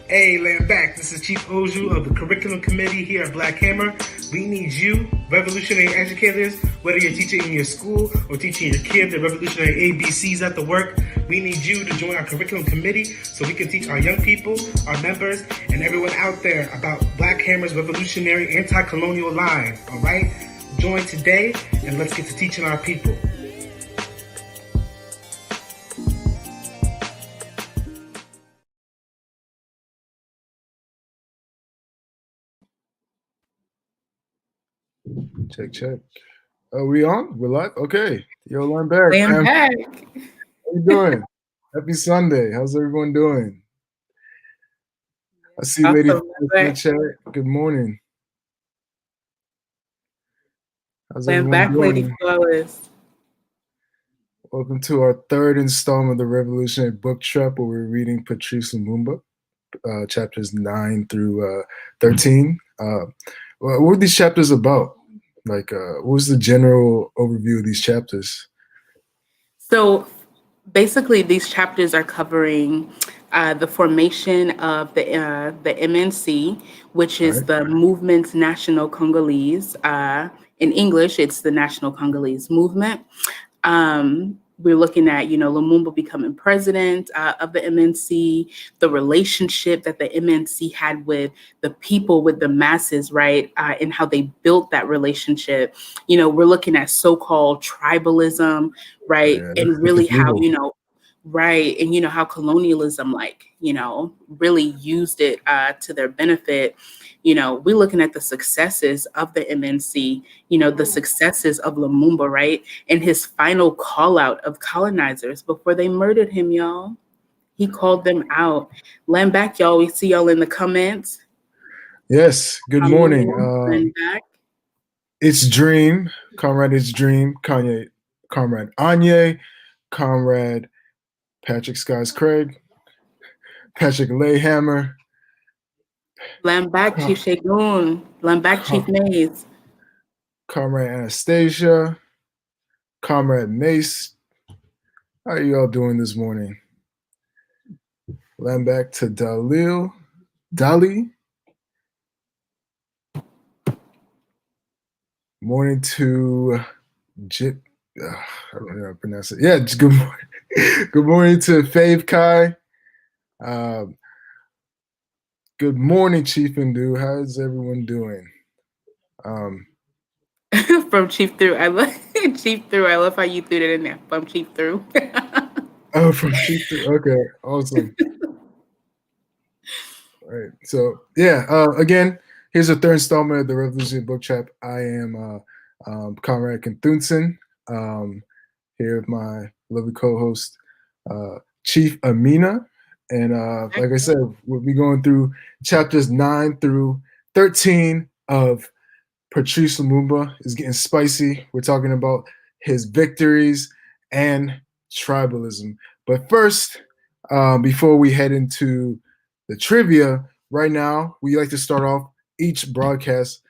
Hey, land back. This is Chief Oju of the Curriculum Committee here at Black Hammer. We need you, revolutionary educators, whether you're teaching in your school or teaching your kid the revolutionary ABCs at the work. We need you to join our curriculum committee so we can teach our young people, our members, and everyone out there about Black Hammer's revolutionary anti-colonial line. All right? Join today, and let's get to teaching our people. Check. Are we on? We're live? Okay. Yo, I'm back. I'm back. How you doing? Happy Sunday. How's everyone doing? I see Awesome. Lady in the chat. Good morning. How's everyone back, doing? Lady Flawless. Welcome to our third installment of the Revolutionary BookTrap, where we're reading Patrice Lumumba, chapters 9 through 13. What were these chapters about? Like, what was the general overview of these chapters? So basically, these chapters are covering the formation of the MNC, which is the Mouvement National Congolese. In English, it's the National Congolese Movement. We're looking at, Lumumba becoming president of the MNC, the relationship that the MNC had with the people, with the masses, right? And how they built that relationship. We're looking at so-called tribalism, right? Yeah, and really how, right. And, how colonialism, really used it to their benefit. We're looking at the successes of the MNC, the successes of Lumumba, right? And his final call out of colonizers before they murdered him, y'all. He called them out. Land back, y'all. We see y'all in the comments. Yes. Good morning. Land back. It's Dream. Comrade, it's Dream. Comrade Anye. Comrade Patrick Skies Craig. Patrick Layhammer. Land back, Chief Shagun. Land back, Chief Mays. Comrade Anastasia. Comrade Mace. How are you all doing this morning? Land back to Dali. Morning to Jip. I don't know how to pronounce it. Yeah, good morning. Good morning to Fave Kai. Good morning, Chief Indu. How's everyone doing? From Chief Through. I love Chief Through. I love how you threw that in there. From Chief Through. Oh, from Chief Through. Okay, awesome. All right. So yeah, again, here's a third installment of the Revolutionary BookTrap. I am Comrade Cathunsin, here with my lovely co-host, Chief Amina. And like I said, we'll be going through chapters 9 through 13 of Patrice Lumumba. It's getting spicy. We're talking about his victories and tribalism. But first, before we head into the trivia, right now, we like to start off each broadcast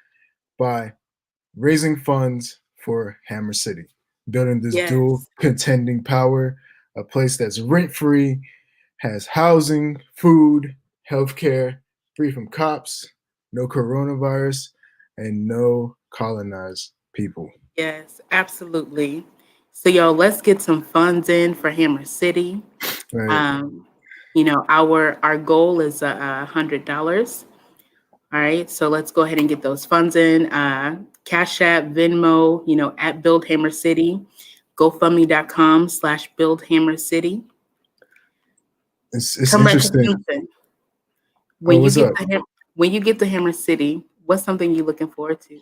by raising funds for Hammer City, building this dual contending power, a place that's rent-free, has housing, food, healthcare, free from cops, no coronavirus, and no colonized people. Yes, absolutely. So, y'all, let's get some funds in for Hammer City. Right. Our goal is $100. All right, so let's go ahead and get those funds in. Cash App, Venmo, at Build Hammer City, GoFundMe.com/Build Hammer City. It's interesting. When you get to Hammer City, what's something you're looking forward to?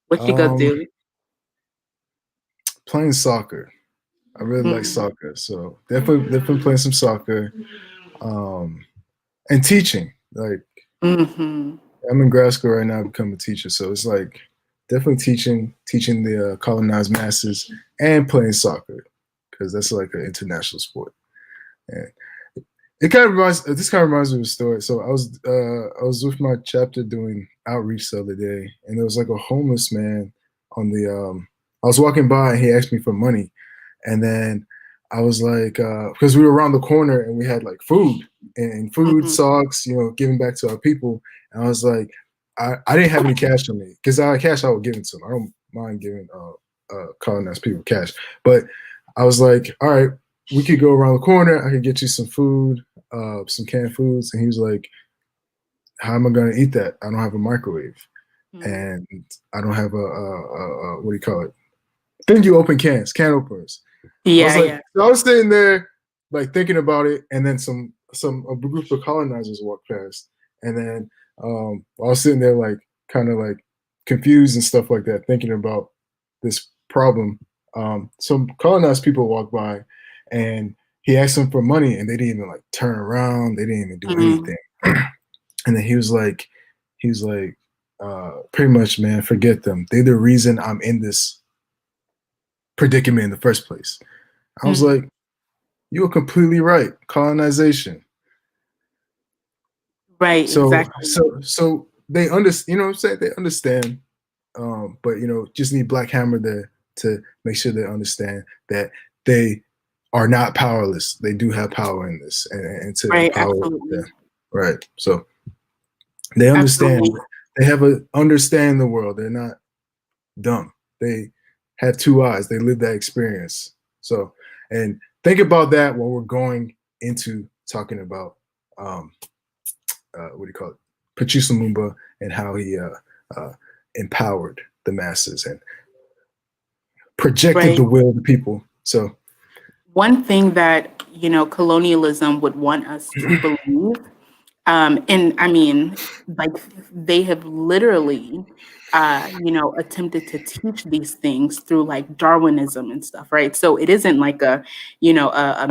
What you go do? Playing soccer. I really like soccer, so definitely playing some soccer, and teaching. Like I'm in grad school right now to become a teacher, so it's like definitely teaching the colonized masses and playing soccer, because that's like an international sport. And this kind of reminds me of a story. So I was with my chapter doing outreach the other day, and there was like a homeless man on the I was walking by and he asked me for money, and then I was like, because we were around the corner and we had like food and food, socks, giving back to our people. And I was like, I didn't have any cash on me because I had cash, I would give it to them. I don't mind giving colonized people cash. But I was like, all right, we could go around the corner. I could get you some food, some canned foods. And he was like, how am I going to eat that? I don't have a microwave. And I don't have a what do you call it? Then you open can openers. Yeah, I was like, so I was sitting there like thinking about it, and then a group of colonizers walked past, and then I was sitting there like kind of like confused and stuff like that, thinking about this problem. Some colonized people walked by, and he asked them for money, and they didn't even like turn around, they didn't even do anything. And then he was like, pretty much, man, forget them. They're the reason I'm in this predicament in the first place. I was like, you were completely right. Colonization. Right, So, exactly. So they understand, you know what I'm saying? They understand, but just need Black Hammer there to make sure they understand that they are not powerless. They do have power in this, and to empower them. Right. So they understand. Absolutely. They have understand the world. They're not dumb. They have two eyes. They live that experience. So, and think about that when we're going into talking about what do you call it? Patrice Lumumba and how he empowered the masses and projected the will of the people. So, one thing that colonialism would want us to believe, and I mean, like they have literally attempted to teach these things through like Darwinism and stuff, right? So it isn't like a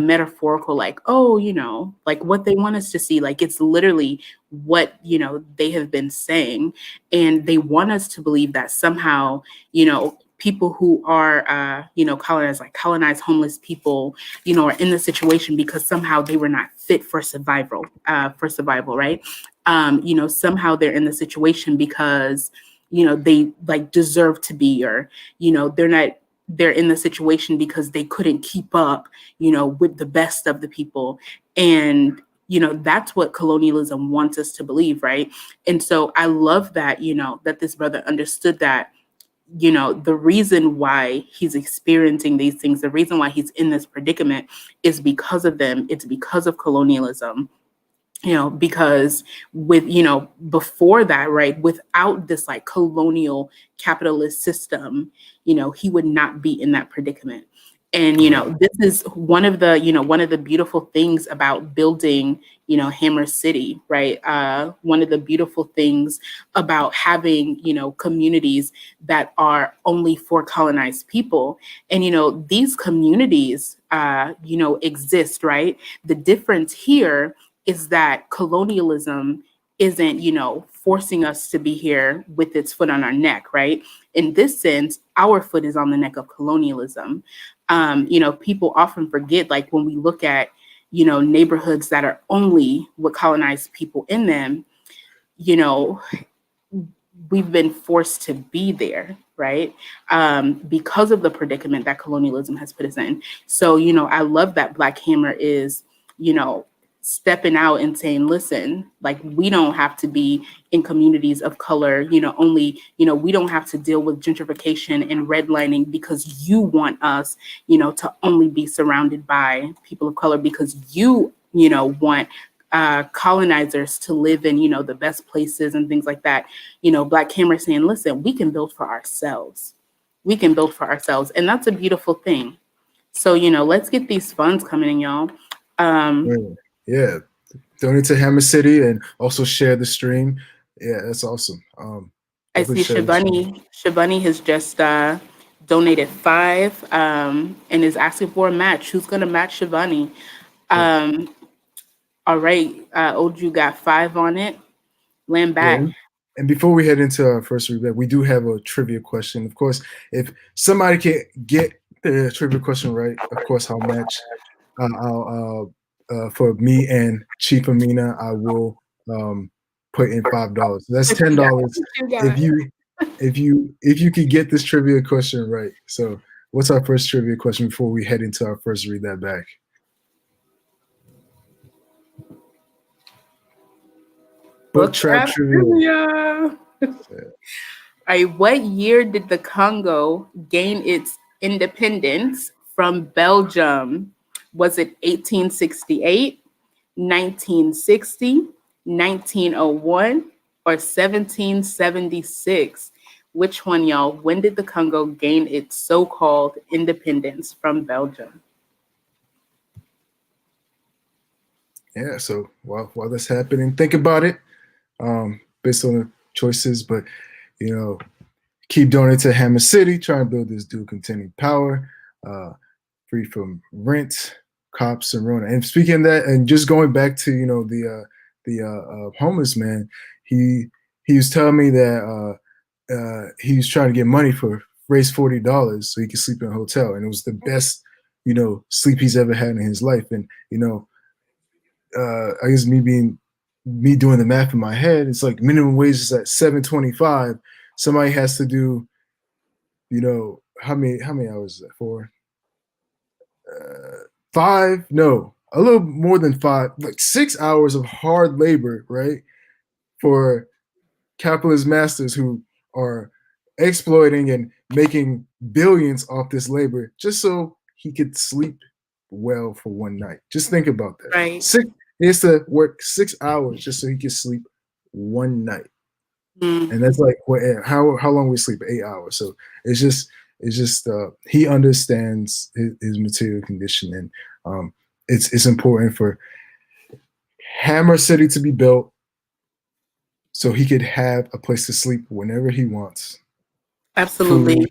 metaphorical, like, like what they want us to see. Like it's literally what, they have been saying. And they want us to believe that somehow, people who are, colonized, like colonized homeless people, are in the situation because somehow they were not fit for survival, right? Somehow they're in the situation because they like deserve to be, or they're in the situation because they couldn't keep up with the best of the people. And that's what colonialism wants us to believe, right? And so I love that that this brother understood that the reason why he's experiencing these things, the reason why he's in this predicament is because of them. It's because of colonialism. Because with, before that, right, without this like colonial capitalist system, he would not be in that predicament. And, this is one of the beautiful things about building, Hammer City, right? One of the beautiful things about having, communities that are only for colonized people. And, these communities, exist, right? The difference here is that colonialism isn't, forcing us to be here with its foot on our neck, right? In this sense, our foot is on the neck of colonialism. People often forget, like when we look at, neighborhoods that are only with colonized people in them, we've been forced to be there, right? Because of the predicament that colonialism has put us in. So, I love that Black Hammer is, stepping out and saying, listen, like we don't have to be in communities of color, only, we don't have to deal with gentrification and redlining because you want us, to only be surrounded by people of color because you, want colonizers to live in, the best places and things like that. Black Hammer saying, listen, we can build for ourselves. We can build for ourselves. And that's a beautiful thing. So, let's get these funds coming in, y'all. Yeah, donate to Hammer City and also share the stream. Yeah, that's awesome. I see Shabani has just donated $5 and is asking for a match. Who's gonna match Shabani? All right, Oju got 5 on it. Land back. Yeah. And before we head into our first read, we do have a trivia question. Of course, if somebody can get the trivia question right, of course I'll match. I'll for me and Chief Amina, I will put in $5. That's $10 if you could get this trivia question right. So what's our first trivia question before we head into our first read that back? Book trap trivia. All right, what year did the Congo gain its independence from Belgium? Was it 1868, 1960, 1901, or 1776? Which one, y'all? When did the Congo gain its so-called independence from Belgium? Yeah, so while that's happening, think about it based on the choices, but keep donating to Hammer City, trying to build this dual contending power, free from rent, cops, and Rona. And speaking of that, and just going back to the homeless man, he was telling me that he was trying to get money for raise $40 so he could sleep in a hotel, and it was the best sleep he's ever had in his life. And I guess me doing the math in my head, it's like minimum wage is at $7.25. Somebody has to do, how many hours is that for? 5? No, a little more than 5, like 6 hours of hard labor, right? For capitalist masters who are exploiting and making billions off this labor just so he could sleep well for one night. Just think about that. Right. He has to work 6 hours just so he can sleep one night. And that's like how long we sleep? 8 hours. So it's just he understands his material condition, and it's important for Hammer City to be built so he could have a place to sleep whenever he wants. Absolutely. Food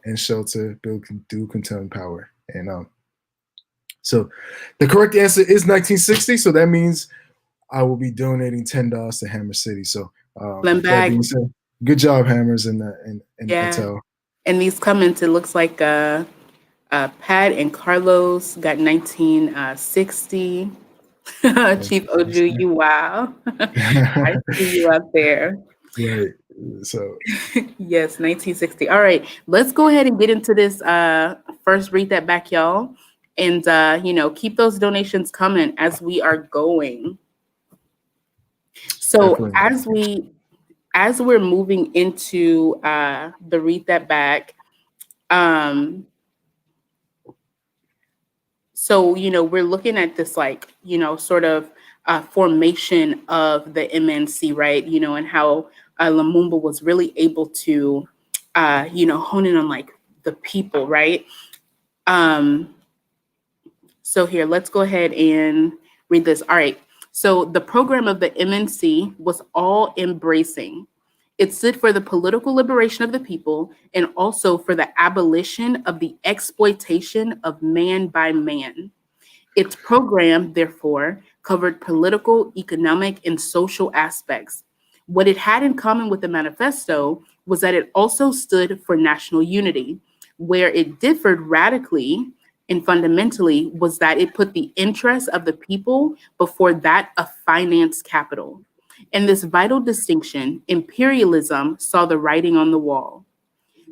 and shelter, build dual contending power. And so the correct answer is 1960. So that means I will be donating $10 to Hammer City. So good job, Hammers and Patel. And these comments, it looks like Pat and Carlos got 1960. Chief Oju, you wow. I see you out there. Right. So yes, 1960. All right, let's go ahead and get into this first read that back, y'all. And keep those donations coming as we are going. So definitely. as we're moving into the read that back, so we're looking at this sort of formation of the MNC, right? And how Lumumba was really able to hone in on the people, right? So here, let's go ahead and read this. All right. So the program of the MNC was all embracing. It stood for the political liberation of the people and also for the abolition of the exploitation of man by man. Its program, therefore, covered political, economic, and social aspects. What it had in common with the manifesto was that it also stood for national unity. Where it differed radically and fundamentally was that it put the interests of the people before that of finance capital. In this vital distinction, imperialism saw the writing on the wall.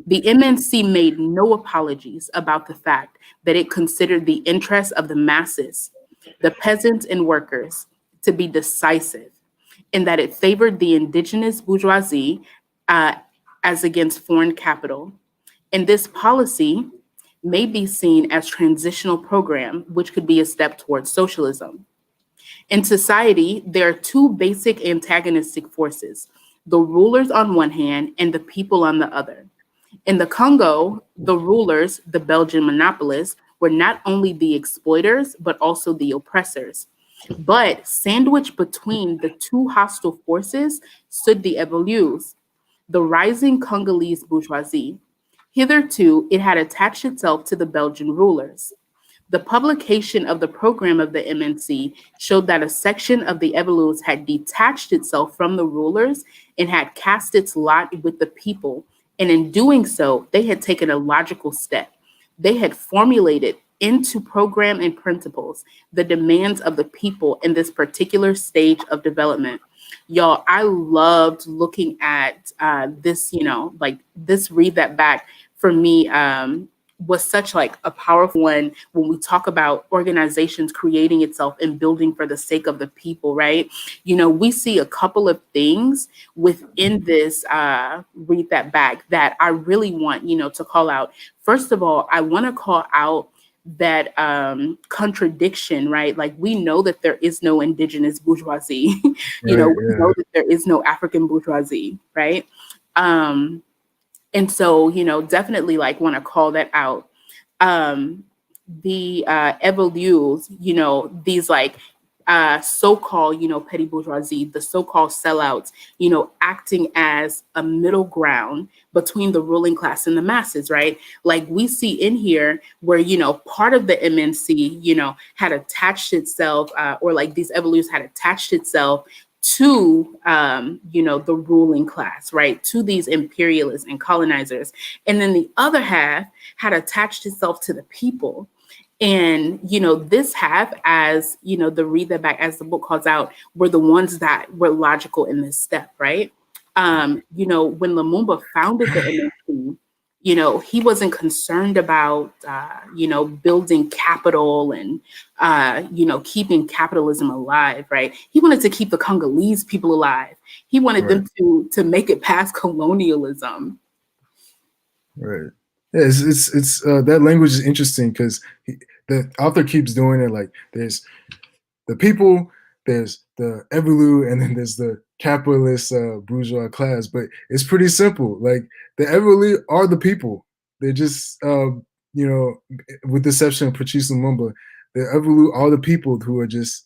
The MNC made no apologies about the fact that it considered the interests of the masses, the peasants and workers, to be decisive, and that it favored the indigenous bourgeoisie as against foreign capital. And this policy may be seen as transitional program, which could be a step towards socialism. In society, there are two basic antagonistic forces, the rulers on one hand and the people on the other. In the Congo, the rulers, the Belgian monopolists, were not only the exploiters, but also the oppressors. But sandwiched between the two hostile forces stood the évolués, the rising Congolese bourgeoisie. Hitherto, it had attached itself to the Belgian rulers. The publication of the program of the MNC showed that a section of the évolués had detached itself from the rulers and had cast its lot with the people. And in doing so, they had taken a logical step. They had formulated into program and principles the demands of the people in this particular stage of development. Y'all, I loved looking at this, this read that back for me was such like a powerful one when we talk about organizations creating itself and building for the sake of the people, right? We see a couple of things within this Read That Back that I really want, to call out. First of all, I want to call out that contradiction, right? Like, we know that there is no indigenous bourgeoisie. We know that there is no African bourgeoisie, right? And so, definitely like want to call that out. The evolus, these like so-called, petty bourgeoisie, the so-called sellouts, acting as a middle ground between the ruling class and the masses, right? Like, we see in here where, part of the MNC, had attached itself, or like these evolus had attached itself to, the ruling class, right? To these imperialists and colonizers. And then the other half had attached itself to the people. And, this half, as, the Read That Back, as the book calls out, were the ones that were logical in this step, right? When Lumumba founded the MNC, he wasn't concerned about, building capital and, keeping capitalism alive, right? He wanted to keep the Congolese people alive. He wanted them to make it past colonialism. Right. Yeah, it's that language is interesting because the author keeps doing it. Like, there's the people, there's the evolu, and then there's the capitalist bourgeois class. But it's pretty simple. Like, the evolu are the people. They're just, with the exception of Patrice Lumumba, the evolu are the people who are just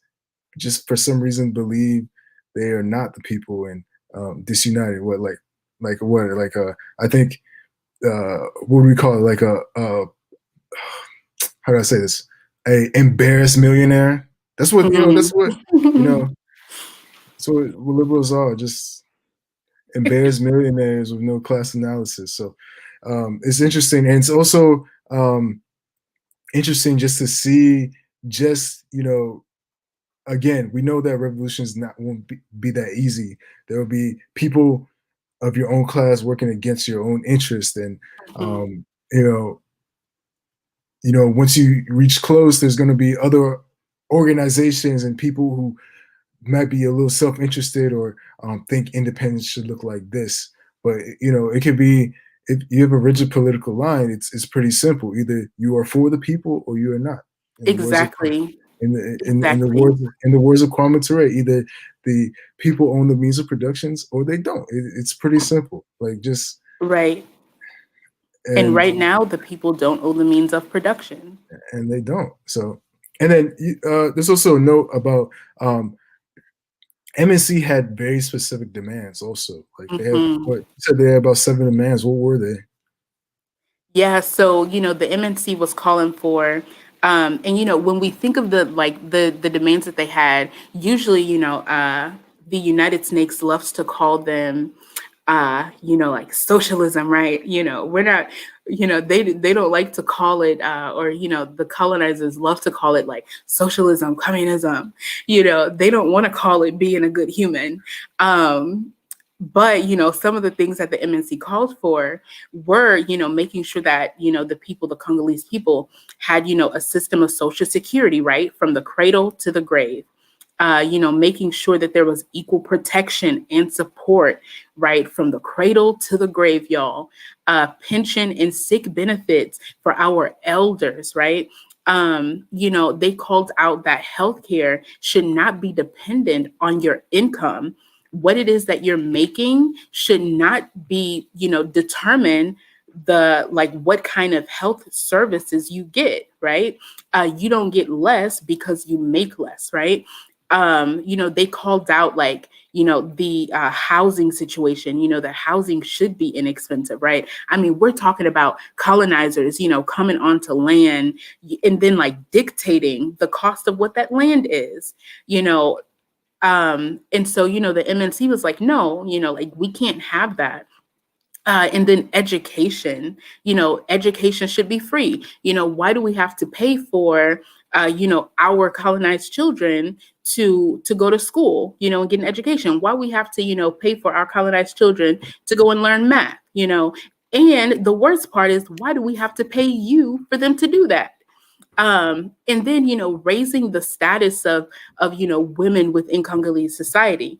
for some reason believe they are not the people and disunited. I think. What do we call it? Like how do I say this? A embarrassed millionaire. That's what That's what That's what liberals are. Just embarrassed millionaires with no class analysis. So it's interesting, and it's also interesting just to see. Again, we know that revolutions won't be that easy. There will be people of your own class working against your own interest, and once you reach close, there's going to be other organizations and people who might be a little self-interested or think independence should look like this. But it could be, if you have a rigid political line, it's pretty simple. Either you are for the people or you are not. Exactly. In the words of Kwame Ture, either the people own the means of productions or they don't. It's pretty simple. Like, just right. And right now, the people don't own the means of production, and they don't. So, and then there's also a note about MNC had very specific demands. Also, like they had, you said they had about 7 demands. What were they? Yeah. So the MNC was calling for. And when we think of the demands that they had, usually the United Snakes loves to call them like socialism, right? We're not, they don't like to call it, or the colonizers love to call it like socialism, communism. They don't want to call it being a good human. But, some of the things that the MNC called for were, making sure that, the people, the Congolese people had, a system of social security, right? From the cradle to the grave, making sure that there was equal protection and support, right? From the cradle to the grave, y'all, pension and sick benefits for our elders, right? They called out that healthcare should not be dependent on your income. What it is that you're making should not be, determine what kind of health services you get, right? You don't get less because you make less, right? They called out the housing situation, that housing should be inexpensive, right? I mean, we're talking about colonizers, coming onto land and then dictating the cost of what that land is, and so, the MNC was like, no, we can't have that. And then education, education should be free. Why do we have to pay for, our colonized children to go to school, and get an education? Why we have to, pay for our colonized children to go and learn math, And the worst part is, why do we have to pay you for them to do that? And then, raising the status of women within Congolese society.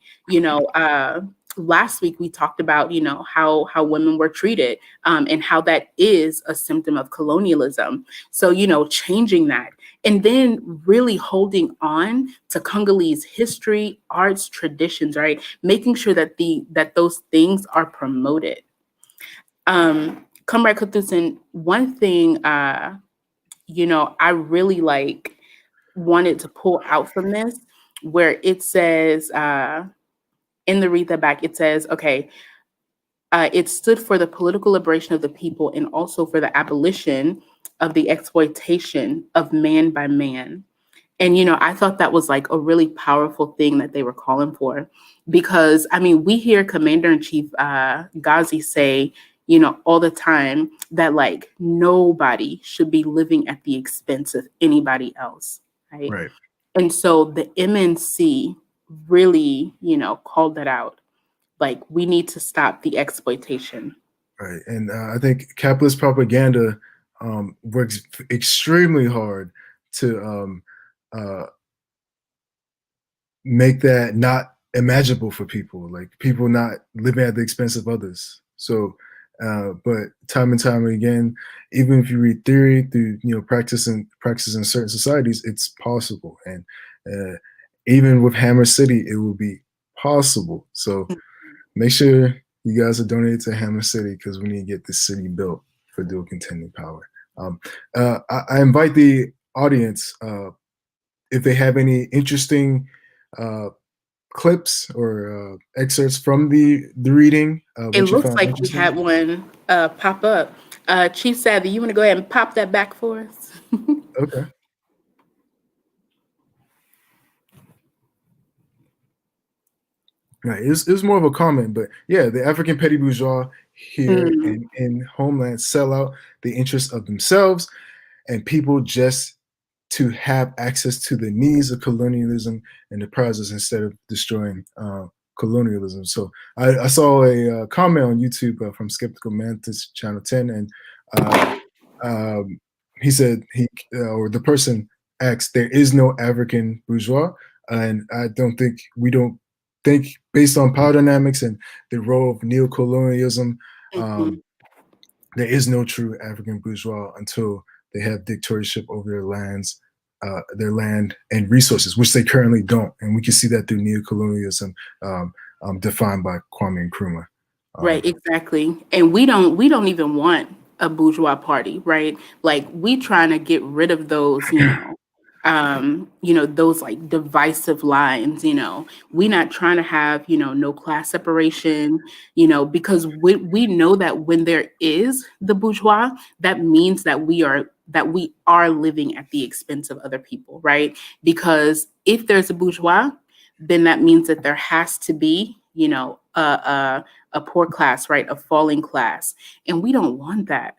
Last week we talked about how women were treated, and how that is a symptom of colonialism. So changing that, and then really holding on to Congolese history, arts, traditions, right? Making sure that those things are promoted. Comrade Cathunsin, one thing I really wanted to pull out from this, where it says in the read that back, it says, okay, it stood for the political liberation of the people and also for the abolition of the exploitation of man by man. And, I thought that was like a really powerful thing that they were calling for, because, I mean, we hear Commander-in-Chief Ghazi say, all the time that like nobody should be living at the expense of anybody else. Right. Right. And so the MNC really, called that out. Like, we need to stop the exploitation. Right. And I think capitalist propaganda works extremely hard to make that not imaginable for people, like people not living at the expense of others. So, but time and time again, even if you read theory through practice in certain societies, it's possible. And even with Hammer City, it will be possible. So make sure you guys are donating to Hammer City, because we need to get this city built for dual contending power. I invite the audience, if they have any interesting clips or excerpts from the reading. It looks like we had one pop up. Chief Savvy, you want to go ahead and pop that back for us? Okay. Right. It was more of a comment, but yeah, the African petty bourgeois here in homeland sell out the interests of themselves and people just to have access to the needs of colonialism and the prizes instead of destroying colonialism. So I saw a comment on YouTube from Skeptical Mantis Channel 10, and he said or the person asked, there is no African bourgeois, and we don't think based on power dynamics and the role of neocolonialism, there is no true African bourgeois until they have dictatorship over their lands, their land and resources, which they currently don't. And we can see that through neocolonialism, defined by Kwame Nkrumah. Right, exactly. And we don't even want a bourgeois party, right? Like, we trying to get rid of those, those like divisive lines. We not trying to have, no class separation, because we know that when there is the bourgeois, that means that we are living at the expense of other people, right? Because if there's a bourgeois, then that means that there has to be, a poor class, right? A falling class. And we don't want that,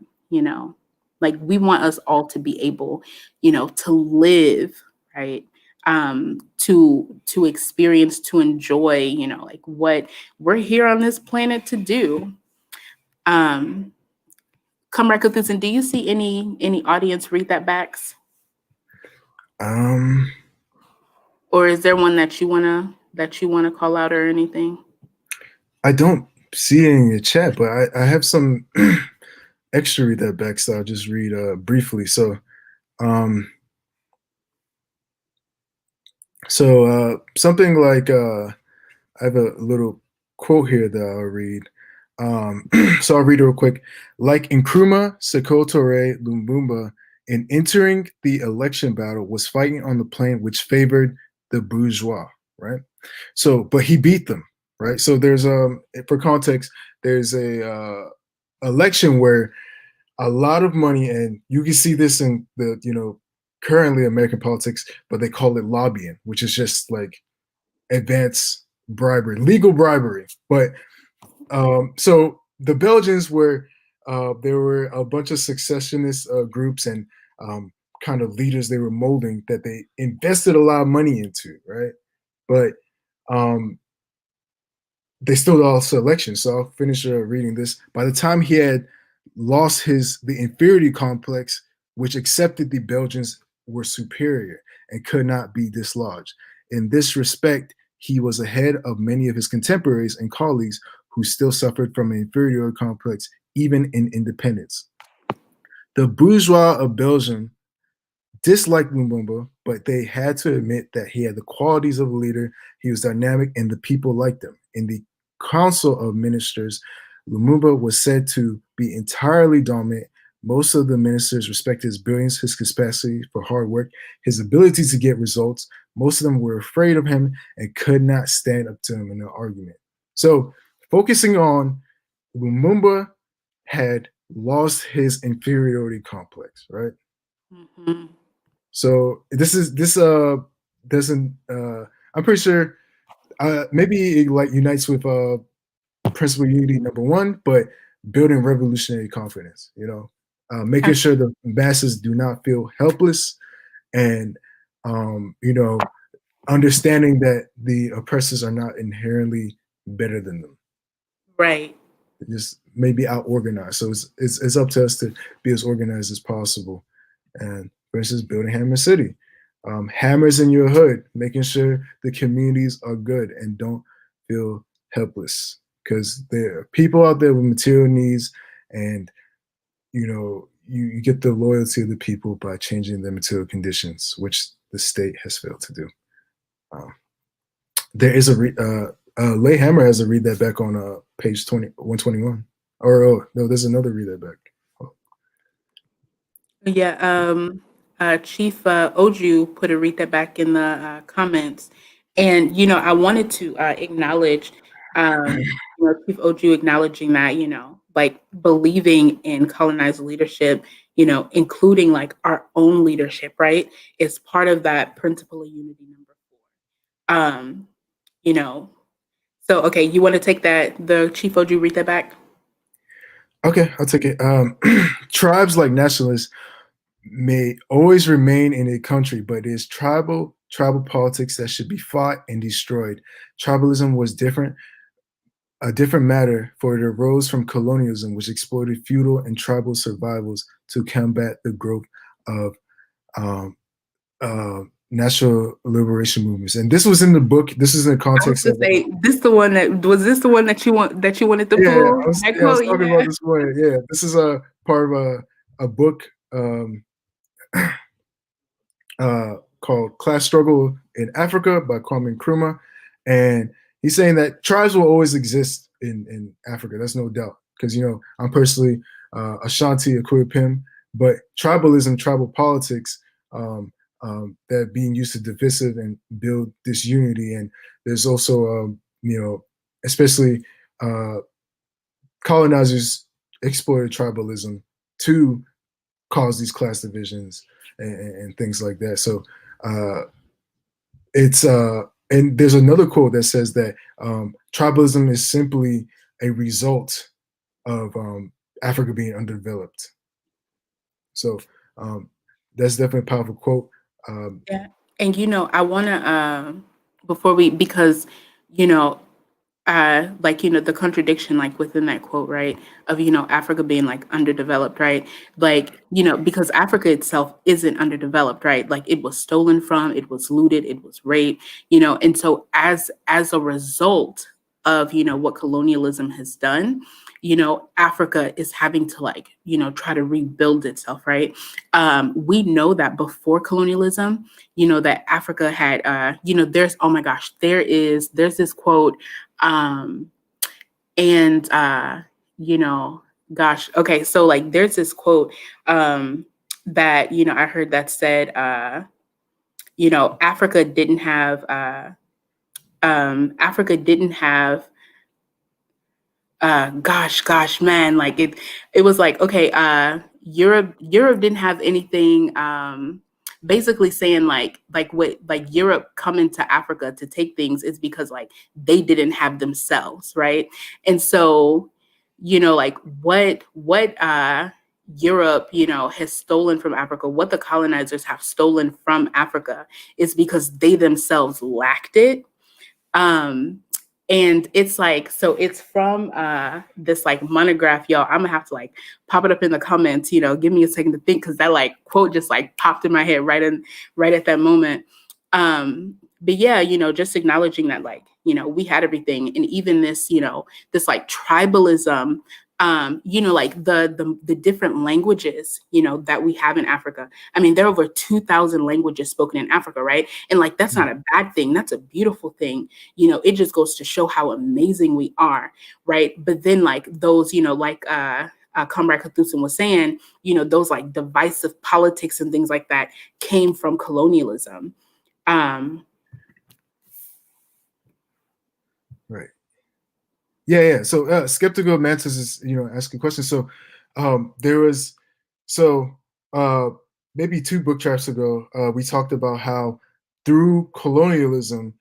like, we want us all to be able, to live, right? To experience, to enjoy, like what we're here on this planet to do. Comrade Cathunsin, do you see any audience read that backs? Or is there one that you wanna call out or anything? I don't see it in the chat, but I have some extra read that back, so I'll just read briefly. So something like I have a little quote here that I'll read. So I'll read it real quick. Like Nkrumah, Sékou Touré, Lumumba, in entering the election battle, was fighting on the plane which favored the bourgeois, right? So, but he beat them, right? So there's for context, there's a election where a lot of money, and you can see this in the currently American politics, but they call it lobbying, which is just like advanced bribery, legal bribery. But so the Belgians were there were a bunch of secessionist groups and kind of leaders they were molding that they invested a lot of money into, right? But they still lost the election. So I'll finish reading this. By the time he had lost the inferiority complex, which accepted the Belgians were superior and could not be dislodged. In this respect, he was ahead of many of his contemporaries and colleagues who still suffered from an inferiority complex even in independence. The bourgeois of Belgium disliked Lumumba, but they had to admit that he had the qualities of a leader. He was dynamic, and the people liked him. In the Council of Ministers, Lumumba was said to be entirely dominant. Most of the ministers respected his brilliance, his capacity for hard work, his ability to get results. Most of them were afraid of him and could not stand up to him in an argument. So, focusing on Lumumba had lost his inferiority complex, right? Mm-hmm. So this doesn't I'm pretty sure maybe it like unites with principal unity number one, but building revolutionary confidence, making sure the masses do not feel helpless, and understanding that the oppressors are not inherently better than them. Right. Just maybe out organized. So it's up to us to be as organized as possible. And for instance, building Hammer City. Hammers in your hood, making sure the communities are good and don't feel helpless. Because there are people out there with material needs, and you get the loyalty of the people by changing their material conditions, which the state has failed to do. There is Lay Hammer has a read that back on page 121. Or no, there's another read that back. Yeah, Chief Oju put a read that back in the comments, and I wanted to acknowledge, Chief Oju acknowledging that like believing in colonized leadership, including like our own leadership, right, is part of that principle of unity number 4. So okay, you want to take the Chief Oju read that back? Okay, I'll take it. Tribes like nationalists may always remain in a country, but it is tribal politics that should be fought and destroyed. Tribalism was a different matter, for it arose from colonialism, which exploited feudal and tribal survivals to combat the growth of national liberation movements. And this was in the book. This is in the context of this the one that you wanted to pull? I was talking about this one. Yeah, this is a part of a book called Class Struggle in Africa by Kwame Nkrumah. And he's saying that tribes will always exist in Africa. That's no doubt. Because, I'm personally Ashanti, Akuapem, but tribalism, tribal politics, that being used to divisive and build disunity. And there's also, especially colonizers exploited tribalism to cause these class divisions and things like that. So it's and there's another quote that says that tribalism is simply a result of Africa being underdeveloped. So that's definitely a powerful quote. Yeah, and I want to before because the contradiction like within that quote, right, of Africa being like underdeveloped, right, like because Africa itself isn't underdeveloped, right, like it was stolen from, it was looted, it was raped, and so as a result of what colonialism has done, Africa is having to like try to rebuild itself, right. We know that before colonialism, that Africa had there's there's this quote, okay, so like there's this quote that I heard that said Africa didn't have man, like it was like, okay, Europe didn't have anything, basically saying like what like Europe coming to Africa to take things is because like they didn't have themselves, right? And so like what Europe has stolen from Africa, what the colonizers have stolen from Africa is because they themselves lacked it. And it's like, so it's from this like monograph, y'all. I'm gonna have to like pop it up in the comments, give me a second to think, because that like quote just like popped in my head right at that moment. But yeah, just acknowledging that, like, we had everything. And even this, this like tribalism, like the different languages, that we have in Africa. I mean, there are over 2,000 languages spoken in Africa, right? And like, that's not a bad thing. That's a beautiful thing. It just goes to show how amazing we are, right? But then like those, like Comrade Cathunsin was saying, those like divisive politics and things like that came from colonialism. Right. Yeah. So skeptical mantis is asking questions. So there was maybe 2 book traps ago we talked about how through colonialism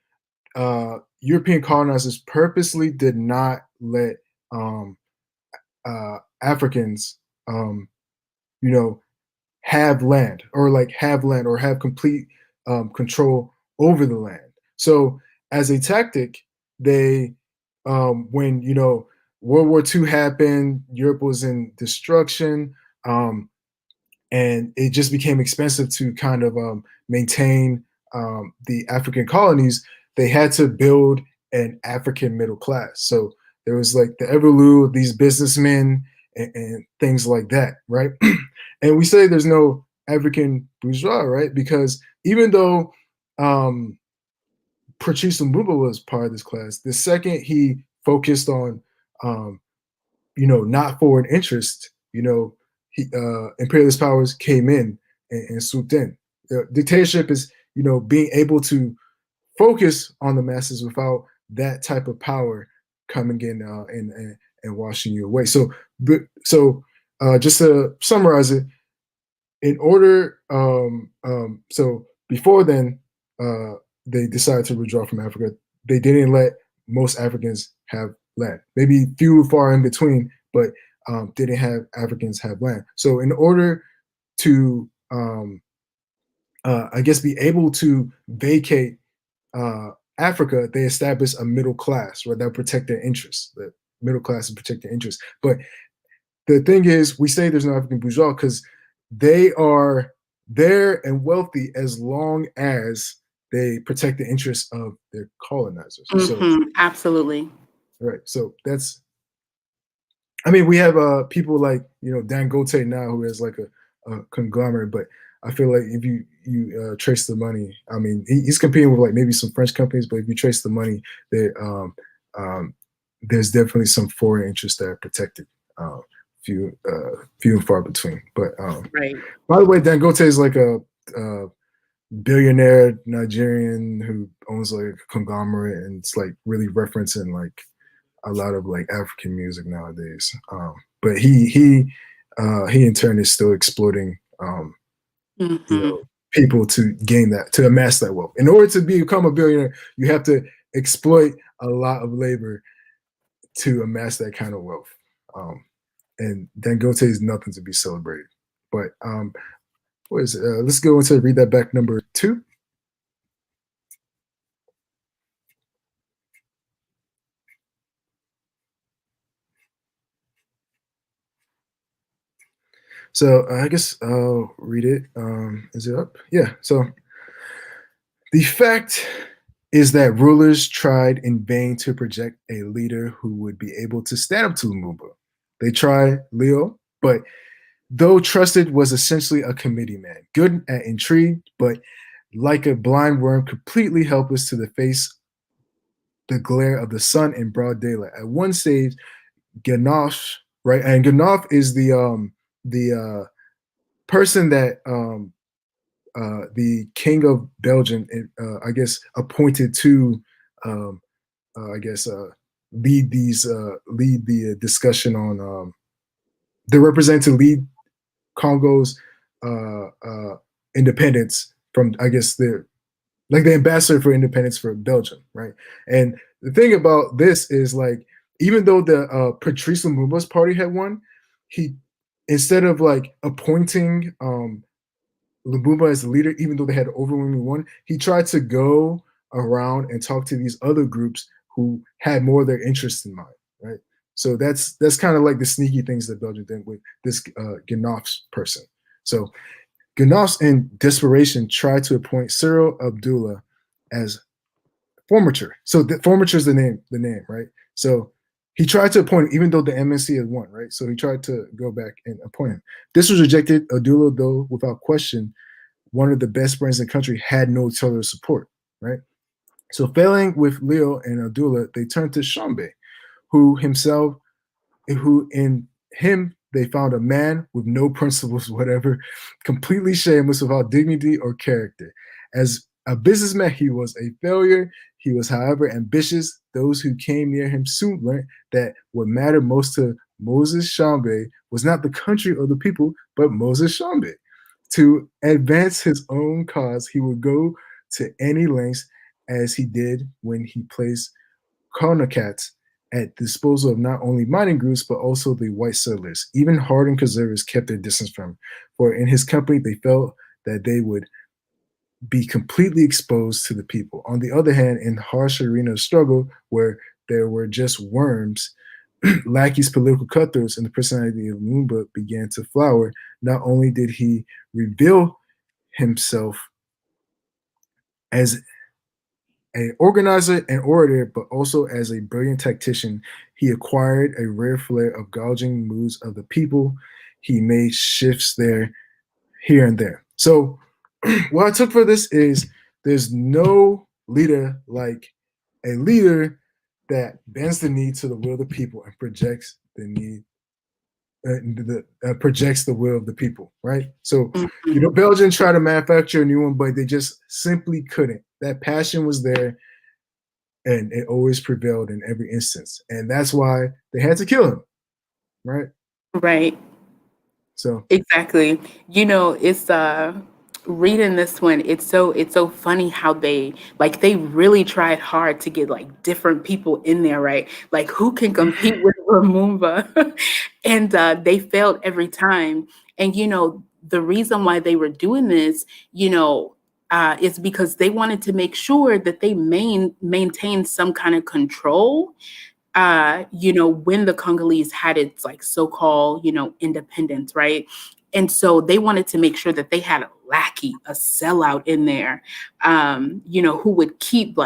European colonizers purposely did not let Africans have land or have complete control over the land. So as a tactic, they when World War II happened, Europe was in destruction, and it just became expensive to kind of maintain the African colonies. They had to build an African middle class. So there was like the Everloo, these businessmen and things like that, right? And we say there's no African bourgeois, right? Because even though Patrice Lumumba was part of this class, the second he focused on, not foreign interest, imperialist powers came in and swooped in. Dictatorship is, being able to focus on the masses without that type of power coming in and washing you away. So just to summarize it, in order, so before then, they decided to withdraw from Africa. They didn't let most Africans have land. Maybe few far in between, but didn't have Africans have land. So in order to, I guess, be able to vacate Africa, they established a middle class, right? That would protect their interests. The middle class and protect their interests. But the thing is, we say there's no African bourgeois because they are there and wealthy as long as they protect the interests of their colonizers. So, absolutely. Right. So that's, I mean, we have people like, Dangote now, who has like a conglomerate, but I feel like if you trace the money, I mean, he's competing with like maybe some French companies, but if you trace the money, there there's definitely some foreign interests that are protected. Few and far between. But right. By the way, Dangote is like a billionaire Nigerian who owns like a conglomerate, and it's like really referencing like a lot of like African music nowadays. But he in turn is still exploiting people to gain that, to amass that wealth. In order to become a billionaire, you have to exploit a lot of labor to amass that kind of wealth. And Dangote is nothing to be celebrated. But what is it? Let's go into read that back number 2. So I guess I'll read it. Is it up? Yeah. So the fact is that rulers tried in vain to project a leader who would be able to stand up to Lumumba. They tried Leo, but though trusted, was essentially a committee man, good at intrigue, but like a blind worm, completely helpless to the face the glare of the sun in broad daylight. At one stage, Ganoff, right, and Ganoff is the person that the king of Belgium, I guess, appointed to, I guess, lead the discussion on the representative lead Congo's independence from, I guess, the ambassador for independence for Belgium, right? And the thing about this is, like, even though the Patrice Lumumba's party had won, he, instead of like appointing Lumumba as the leader, even though they had overwhelmingly won, he tried to go around and talk to these other groups who had more of their interests in mind, right? So that's kind of like the sneaky things that Belgium did with this Genoff's person. So Genoff's, in desperation, tried to appoint Cyril Abdullah as formateur. So the formateur is the name, right? So he tried to appoint him, even though the MNC had won, right? So he tried to go back and appoint him. This was rejected. Abdullah, though, without question, one of the best brains in the country, had no total support, right? So failing with Leo and Abdullah, they turned to Shambe, who in him they found a man with no principles, whatever, completely shameless, without dignity or character. As a businessman, he was a failure. He was, however, ambitious. Those who came near him soon learned that what mattered most to Moses Shambe was not the country or the people, but Moses Shambe. To advance his own cause, he would go to any lengths, as he did when he placed Conocats at the disposal of not only mining groups, but also the white settlers. Even hardened conservatives kept their distance from him, for in his company they felt that they would be completely exposed to the people. On the other hand, in the harsh arena of struggle, where there were just worms, lackeys, political cutthroats, and the personality of Lumumba began to flower, not only did he reveal himself as an organizer and orator, but also as a brilliant tactician. He acquired a rare flair of gouging moods of the people. He made shifts there, here and there. So what I took for this is there's no leader like a leader that bends the knee to the will of the people and projects the need, projects the will of the people, right? So, Belgium tried to manufacture a new one, but they just simply couldn't. That passion was there, and it always prevailed in every instance. And that's why they had to kill him, right? Right. So exactly. It's reading this one, it's so funny how they really tried hard to get like different people in there, right? Like who can compete with Lumumba? And they failed every time. And the reason why they were doing this, is because they wanted to make sure that they maintained some kind of control when the Congolese had its like so-called, independence, right? And so they wanted to make sure that they had a lackey, a sellout in there, who would keep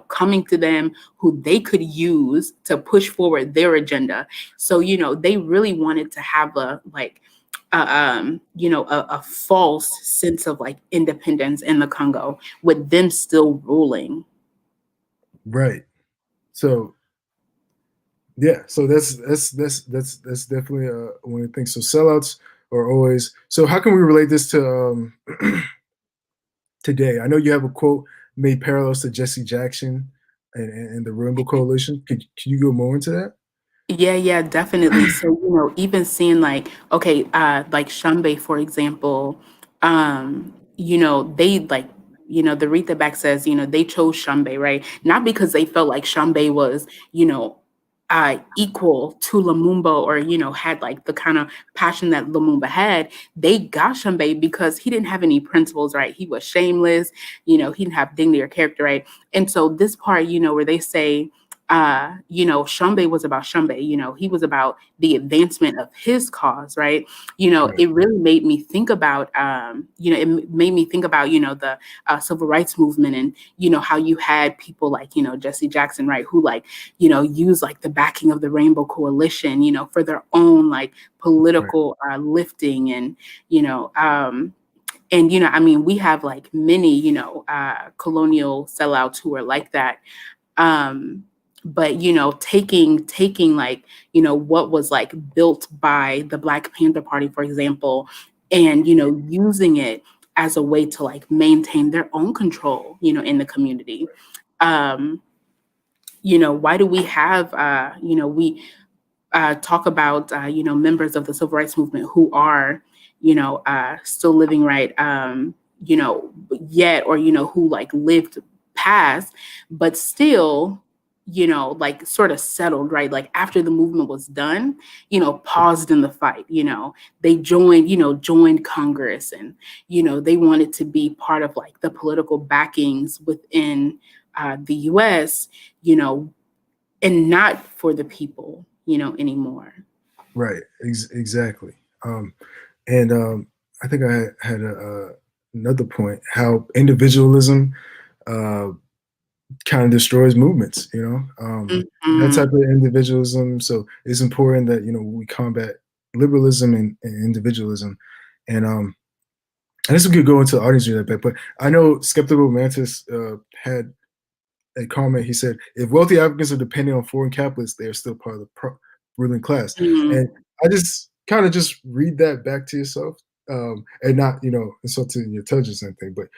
coming to them, who they could use to push forward their agenda. So, they really wanted to have a false sense of like independence in the Congo with them still ruling. right. So yeah, so that's definitely one of the things. So sellouts are always. So how can we relate this to today? I know you have a quote made parallels to Jesse Jackson and the Rainbow Coalition. Can you go more into that? Yeah, definitely. So, even seeing like Shambe, for example, they like, the Rita back says, they chose Shambe, right? Not because they felt like Shambe was, equal to Lumumba or, had like the kind of passion that Lumumba had. They got Shambe because he didn't have any principles, right? He was shameless, he didn't have dignity or character, right? And so this part, where they say, Shambe was about Shambe, he was about the advancement of his cause, right? Right. It really made me think about, it made me think about, the civil rights movement and, how you had people like, Jesse Jackson, right, who like, use like the backing of the Rainbow Coalition, for their own like political lifting and, we have like many, colonial sellouts who are like that. But taking like what was like built by the Black Panther Party, for example, and using it as a way to like maintain their own control in the community. Why do we have we talk about members of the civil rights movement who are still living, right, yet, or who like lived past but still like sort of settled, right? Like after the movement was done, paused in the fight, they joined Congress, and, they wanted to be part of like the political backings within the US, and not for the people, anymore. Right. Exactly. And I think I had another point, how individualism kind of destroys movements, that Mhm. type of individualism. So it's important that, we combat liberalism and individualism. And this we could go into the audience read that back, but I know Skeptical Mantis had a comment. He said, if wealthy Africans are dependent on foreign capitalists, they are still part of the ruling class. Mhm. And I just kind of just read that back to yourself, and not, insulting your intelligence or anything. But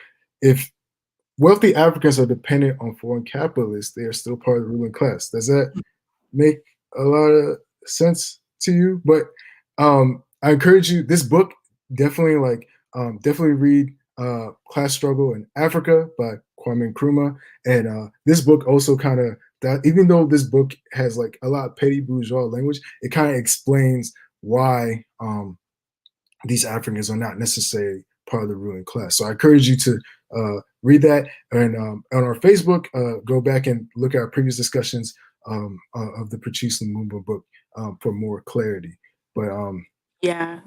if wealthy Africans are dependent on foreign capitalists, they are still part of the ruling class. Does that make a lot of sense to you? But I encourage you, this book, definitely read Class Struggle in Africa by Kwame Nkrumah. And this book also kind of, that even though this book has like a lot of petty bourgeois language, it kind of explains why these Africans are not necessarily part of the ruling class. So I encourage you to read that. And on our Facebook, go back and look at our previous discussions of the Patrice Lumumba book for more clarity. But Yeah.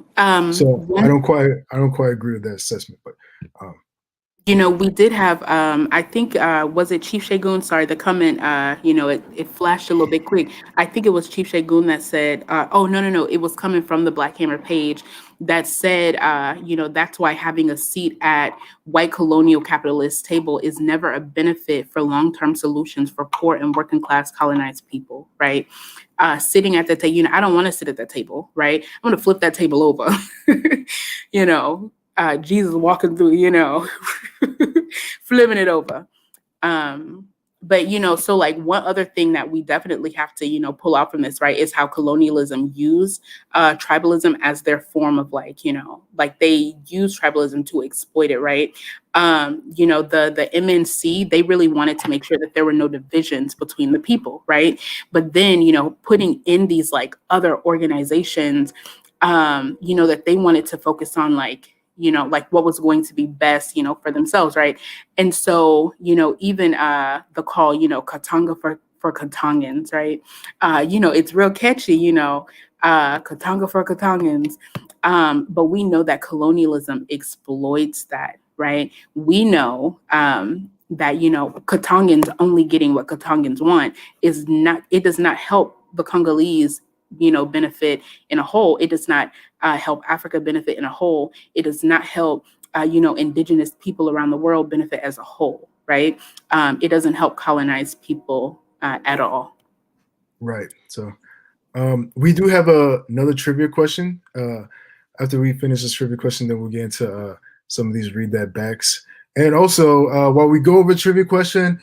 so I don't quite agree with that assessment. But um, We did have, I think, was it Chief Shagun? Sorry, the comment, it flashed a little bit quick. I think it was Chief Shagun that said, oh, no, it was coming from the Black Hammer page that said, that's why having a seat at white colonial capitalist table is never a benefit for long-term solutions for poor and working class colonized people, right? Sitting at the table, I don't want to sit at that table, right? I'm going to flip that table over, Jesus walking through, flipping it over. But so like one other thing that we definitely have to, pull out from this, right, is how colonialism used tribalism as their form of like they use tribalism to exploit it, right? The MNC, they really wanted to make sure that there were no divisions between the people, right? But then, putting in these like other organizations, that they wanted to focus on like what was going to be best, for themselves, right? And so, even the call, Katanga for Katangans, right? It's real catchy, Katanga for Katangans. But we know that colonialism exploits that, right? We know that, Katangans only getting what Katangans want it does not help the Congolese, benefit in a whole. It does not help Africa benefit in a whole. It does not help indigenous people around the world benefit as a whole, right? It doesn't help colonized people at all. right. So we do have another trivia question. After we finish this trivia question, then we'll get into some of these read that backs. And also, while we go over trivia question,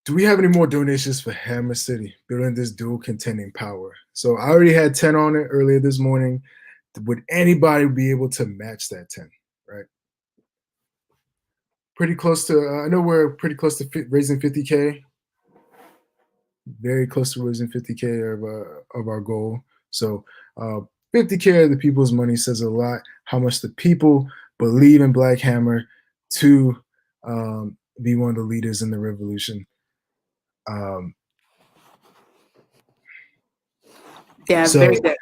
do we have any more donations for Hammer City, building this dual contending power? So I already had 10 on it earlier this morning. Would anybody be able to match that 10, right? Pretty close to, I know we're pretty close to raising 50K. Very close to raising 50K of our goal. So 50K of the people's money says a lot, how much the people believe in Black Hammer to be one of the leaders in the revolution. Yeah, So, very good.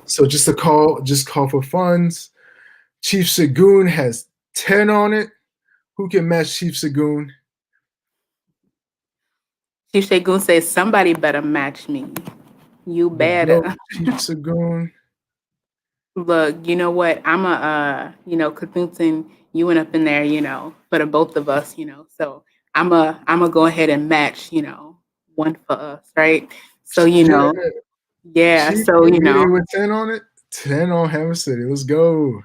so just call for funds. Chief Sagoon has 10 on it. Who can match Chief Sagoon? Chief Shagun says somebody better match me. You The GOAT, better. Chief Sagoon. Look, you know what? I'm Cathunsin, you went up in there, for the both of us, so I'm a go ahead and match, one for us, right? So, Yeah, yeah, Chief so, Sagoon with 10 on it. 10 on Hammer City. Let's go.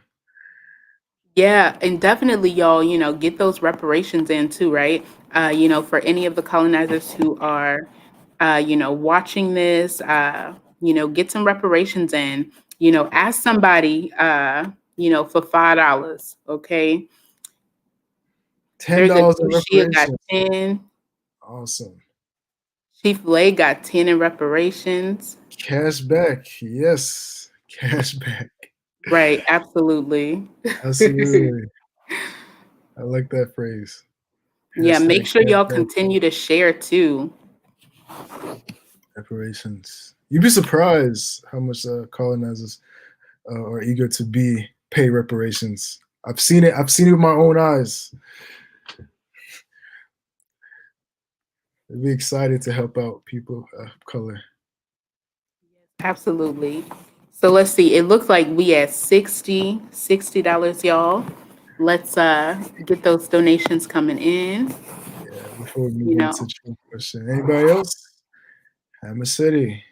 yeah, and definitely y'all, get those reparations in too, right? For any of the colonizers who are, watching this, get some reparations in, ask somebody, for $5, okay? There's a $10 in Lucia got reparations. 10. Awesome. Chief Lay got 10 in reparations. Cash back. Yes. Cash back. Right, absolutely. Absolutely. I like that phrase. Yeah, make sure y'all hashtag continue to share too. reparations. You'd be surprised how much colonizers are eager to pay reparations. I've seen it. I've seen it with my own eyes. They'd be excited to help out people of color. Absolutely. So let's see. It looks like we at $60, y'all. Let's get those donations coming in. Yeah. Before we move You on know, to the true question, anybody else? Hammer City.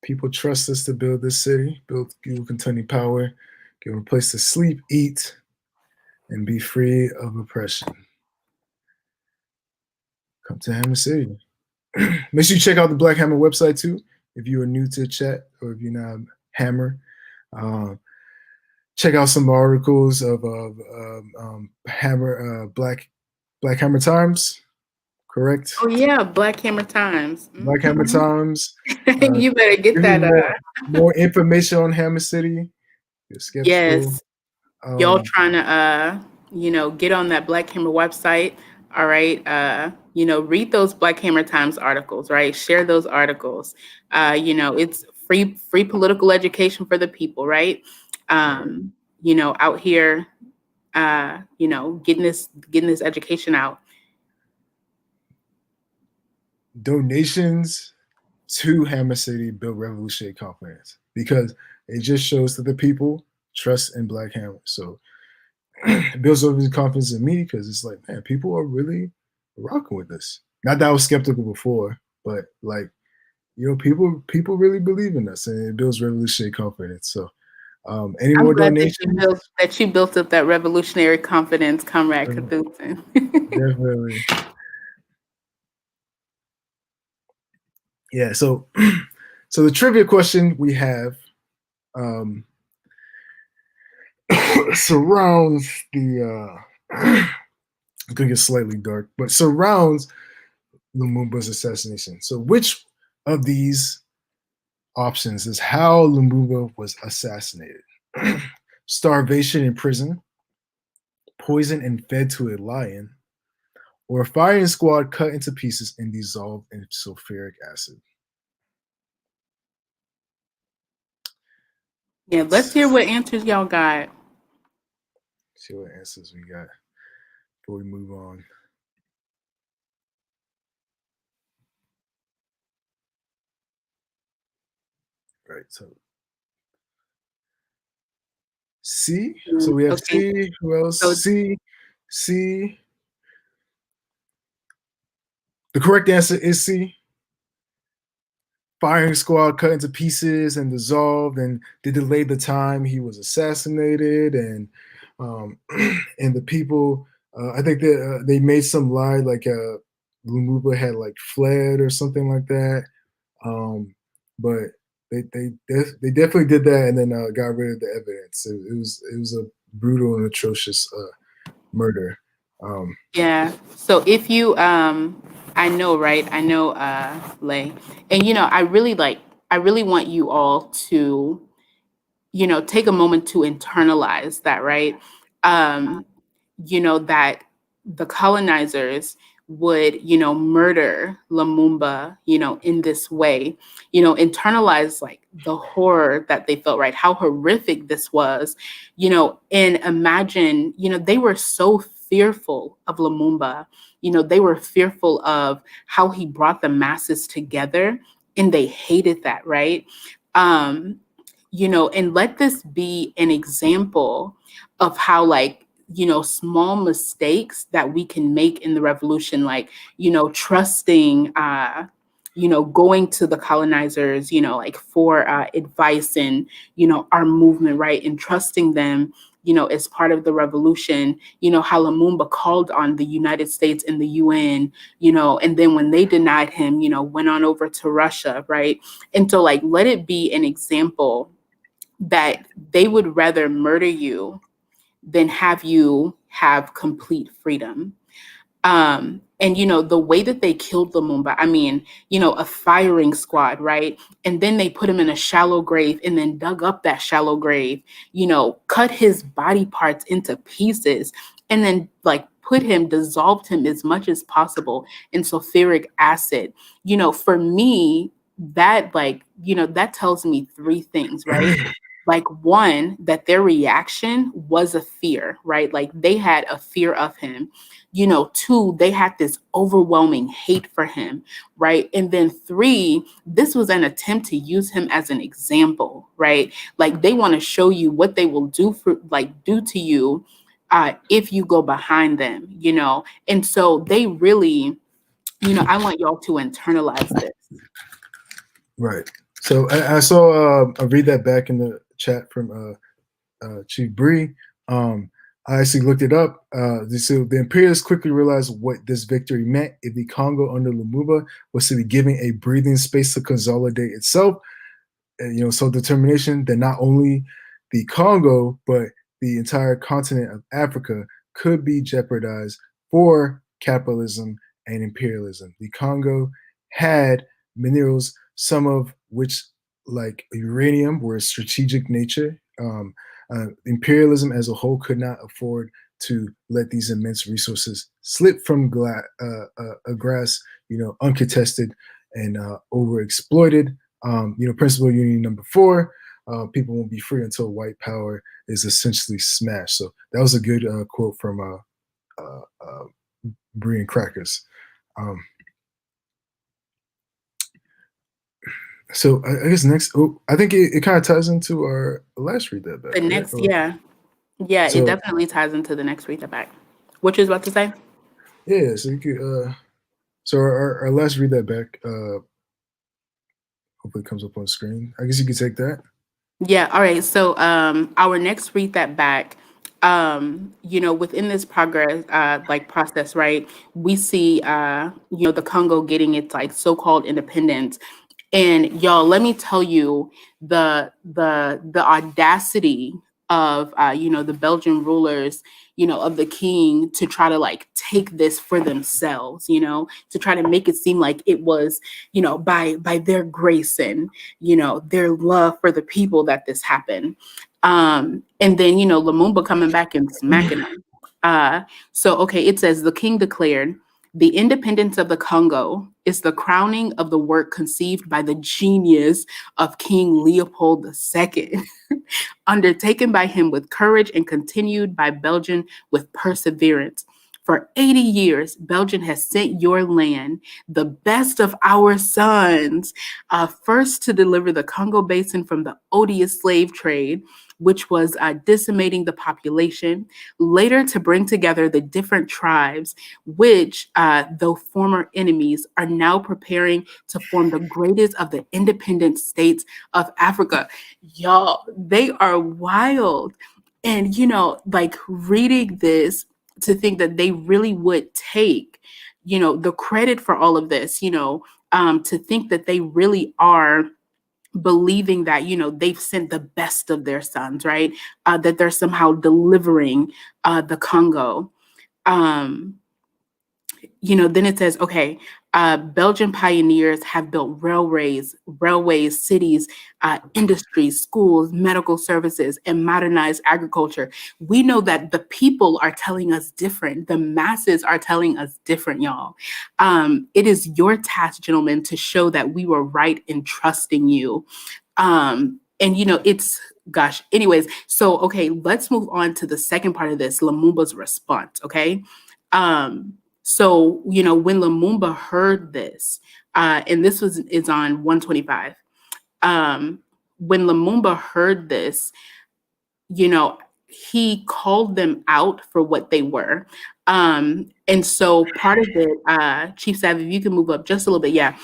People trust us to build this city, build people containing power, give them a place to sleep, eat, and be free of oppression. Come to Hammer City. Make sure you check out the Black Hammer website too. If you are new to the chat or if you're not Hammer, check out some articles of Hammer Black Hammer Times. Correct. oh yeah, Black Hammer Times. Black Hammer Times. You better get Give you that. more information on Hammer City. You're skeptical. Yes, y'all trying to get on that Black Hammer website. All right, read those Black Hammer Times articles. Right, share those articles. It's free political education for the people. Right. Out here, getting this education out. Donations to Hammer City build revolutionary confidence because it just shows that the people trust in Black Hammer. So it builds over confidence in me because it's like, man, people are really rocking with this. Not that I was skeptical before, but people really believe in us, and it builds revolutionary confidence. So, any I'm more glad donations? that you built up that revolutionary confidence, Comrade Cathunsin. Definitely. Yeah. So the trivia question we have surrounds the. It's gonna get slightly dark, but surrounds Lumumba's assassination. So, which of these options is how Lumumba was assassinated? Starvation in prison, poison and fed to a lion, or a firing squad cut into pieces and dissolved in sulfuric acid? Yeah, let's hear what answers y'all got. See what answers we got before we move on. Right, so C. So we have Okay. C. Who else? So- C. The correct answer is C. Firing squad cut into pieces and dissolved, and they delayed the time he was assassinated, and and the people. I think that they made some lie like Lumumba had like fled or something like that. But they definitely did that, and then got rid of the evidence. It was a brutal and atrocious murder. Yeah. So if you I know, right? I know Lay. And I really want you all to take a moment to internalize that, right? That the colonizers would, murder Lumumba, in this way, internalize like the horror that they felt, right? How horrific this was, and imagine, they were so fearful of Lumumba, they were fearful of how he brought the masses together, and they hated that, right? And let this be an example of how, like, small mistakes that we can make in the revolution, like, trusting, going to the colonizers, like for advice and, our movement, right? And trusting them, as part of the revolution, how Lumumba called on the United States and the UN, and then when they denied him, went on over to Russia, right? And so, like, let it be an example that they would rather murder you than have you have complete freedom. And the way that they killed Lumumba, I mean, a firing squad, right? And then they put him in a shallow grave and then dug up that shallow grave, cut his body parts into pieces, and then like dissolved him as much as possible in sulfuric acid. For me, that that tells me three things, right? Like, one, that their reaction was a fear, right? Like, they had a fear of him. Two, they had this overwhelming hate for him, right? And then three, this was an attempt to use him as an example, right? Like, they want to show you what they will do to you if you go behind them, And so they really, I want y'all to internalize this. Right. So I saw I read that back in the chat from Chief Bree. I actually looked it up. So the imperialists quickly realized what this victory meant. If the Congo under Lumumba was to be given a breathing space to consolidate itself, self-determination, then not only the Congo, but the entire continent of Africa could be jeopardized for capitalism and imperialism. The Congo had minerals, some of which, like uranium, were strategic nature. Imperialism as a whole could not afford to let these immense resources slip from grass, uncontested and overexploited. Principle union number 4, people won't be free until white power is essentially smashed. So that was a good quote from Brie and Crackers. So I guess next, I think it kind of ties into our last read that back. The next, right? Yeah, so, it definitely ties into the next read that back. What you was about to say? Yeah, so you could, so our last read that back, hopefully it comes up on screen. I guess you could take that. Yeah, all right. So our next read that back, within this process, right, we see, the Congo getting its so-called independence. And y'all, let me tell you the audacity of the Belgian rulers, of the king, to try to take this for themselves, to try to make it seem like it was, by their grace and their love for the people that this happened. And then Lumumba coming back and smacking them. So okay, it says the king declared, "The independence of the Congo is the crowning of the work conceived by the genius of King Leopold II, undertaken by him with courage and continued by Belgium with perseverance. For 80 years, Belgium has sent your land, the best of our sons, first to deliver the Congo Basin from the odious slave trade, which was decimating the population, later to bring together the different tribes, which, though former enemies, are now preparing to form the greatest of the independent states of Africa." Y'all, they are wild. And, reading this, to think that they really would take, the credit for all of this, to think that they really are believing that, they've sent the best of their sons, right? That they're somehow delivering the Congo. Then it says, okay, Belgian pioneers have built railways, cities, industries, schools, medical services, and modernized agriculture. We know that the people are telling us different. The masses are telling us different, y'all. It is your task, gentlemen, to show that we were right in trusting you. And it's, gosh, anyways, so, okay, let's move on to the second part of this, Lumumba's response, okay? So, when Lumumba heard this, and this is on 125, when Lumumba heard this, he called them out for what they were. And so part of it, Chief Sav, if you can move up just a little bit, yeah.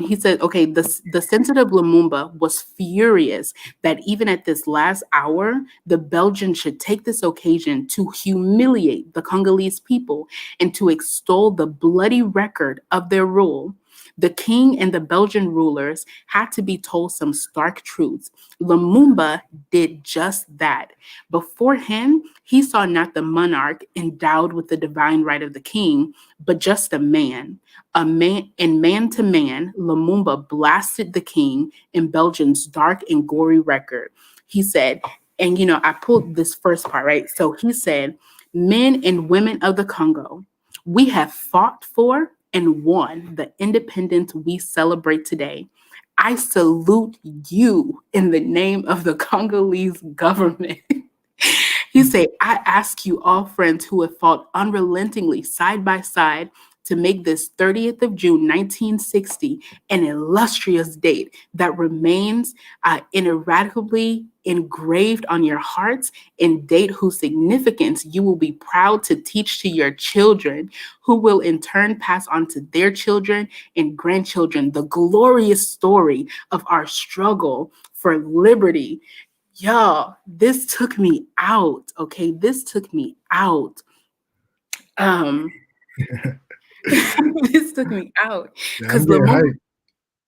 He said, okay, the sensitive Lumumba was furious that even at this last hour, the Belgians should take this occasion to humiliate the Congolese people and to extol the bloody record of their rule. The king and the Belgian rulers had to be told some stark truths. Lumumba did just that. Before him, he saw not the monarch endowed with the divine right of the king, but just a man. And man to man, Lumumba blasted the king in Belgium's dark and gory record. He said, and I pulled this first part, right? So he said, Men and women of the Congo, we have fought for and won the independence we celebrate today. I salute you in the name of the Congolese government. He said, I ask you, all friends who have fought unrelentingly side by side to make this 30th of June, 1960, an illustrious date that remains ineradicably engraved on your hearts, and date whose significance you will be proud to teach to your children, who will in turn pass on to their children and grandchildren the glorious story of our struggle for liberty. Y'all, this took me out. Okay, this took me out. Um, this took me out Yeah, I'm because getting Lumumba,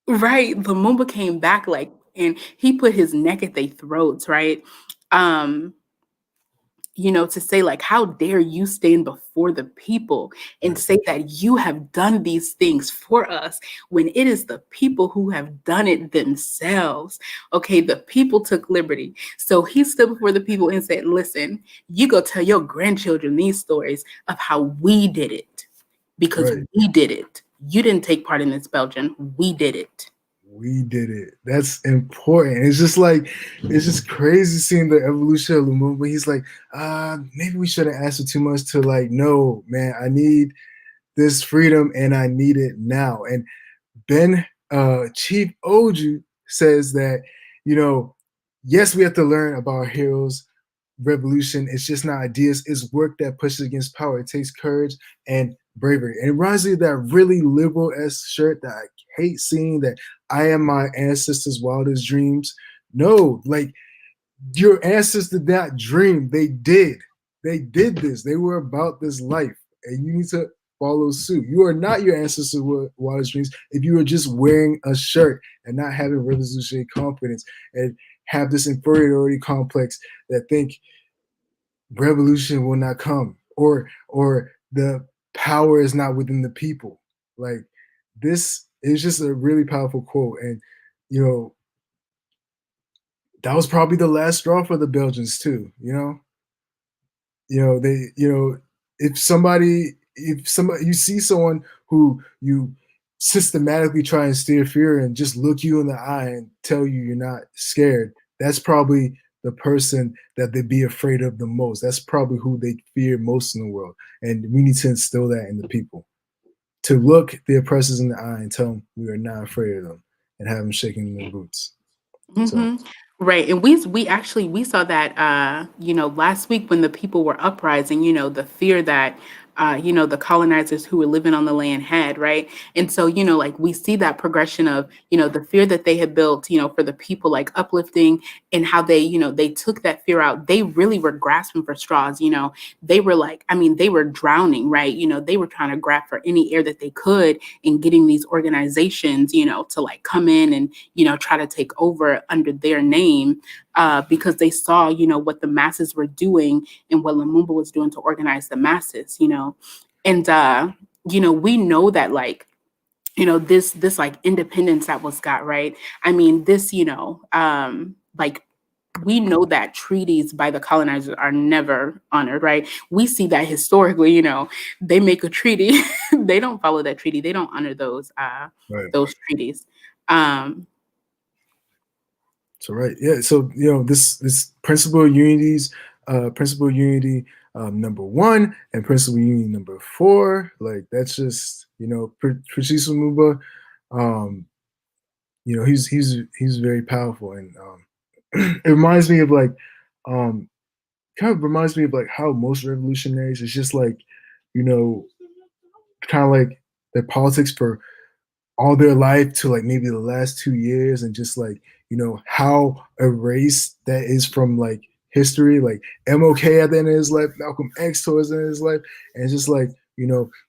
hyped. right? Lumumba came back like, and he put his neck at their throats, right? Um, to say like, how dare you stand before the people and say that you have done these things for us when it is the people who have done it themselves. Okay, the people took liberty. So he stood before the people and said, listen, you go tell your grandchildren these stories of how we did it, because Right. we did it. You didn't take part in this, Belgian. We did it. We did it. That's important. It's just crazy seeing the evolution of Lumumba. He's like, maybe we shouldn't ask for too much, to like, no, man, I need this freedom and I need it now. And then Chief Oju says that, yes, we have to learn about our heroes' revolution. It's just not ideas, it's work that pushes against power. It takes courage and bravery. And it reminds me of that really liberal-esque shirt that I hate seeing, that I am my ancestors' wildest dreams. No, like, your ancestors did not dream. They did. They did this. They were about this life. And you need to follow suit. You are not your ancestors' wildest dreams if you are just wearing a shirt and not having revolutionary confidence and have this inferiority complex that think revolution will not come, or the power is not within the people. Like, this is just a really powerful quote. And you know that was probably the last straw for the Belgians too. They, if somebody you see someone who you systematically try and steer fear and just look you in the eye and tell you you're not scared, that's probably the person that they'd be afraid of the most. That's probably who they fear most in the world. And we need to instill that in the people, to look the oppressors in the eye and tell them we are not afraid of them, and have them shaking their boots. So Mhm. Right, and we saw that, last week when the people were uprising, the fear that, the colonizers who were living on the land had, right? And so, like, we see that progression of, the fear that they had built, for the people, like, uplifting, and how they, they took that fear out. They really were grasping for straws. They were like, I mean, they were drowning, right? They were trying to grab for any air that they could, and getting these organizations, to like come in and, try to take over under their name, because they saw, what the masses were doing and what Lumumba was doing to organize the masses, and, we know that, like, this like independence that was got, right? I mean, this, like, we know that treaties by the colonizers are never honored, right? We see that historically, they make a treaty, they don't follow that treaty, they don't honor right. those treaties. Um, So right, yeah. So this principle of unities, principle of unity number 1 and principle of unity number 4. Like, that's just Patrice Lumumba. Um, he's very powerful, and it reminds me of like kind of reminds me of like how most revolutionaries is just like kind of like their politics for all their life to like maybe the last 2 years, and just like how erased that is from like history. Like MLK at the end of his life, Malcolm X towards the end of his life, and it's just like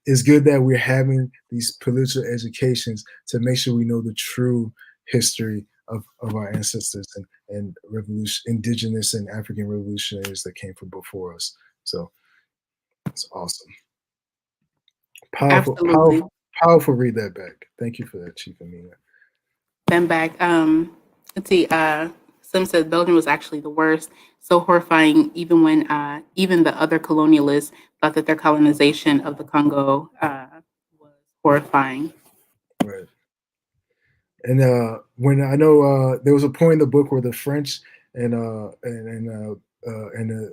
it's good that we're having these political educations to make sure we know the true history of our ancestors and revolution, indigenous and African revolutionaries that came from before us. So it's awesome. Powerful, Absolutely. powerful, powerful. Read that back. Thank you for that, Chief Amina. Then back, let's see, Some said Belgium was actually the worst, so horrifying even when even the other colonialists thought that their colonization of the Congo was horrifying. Right. And when I know there was a point in the book where the French and the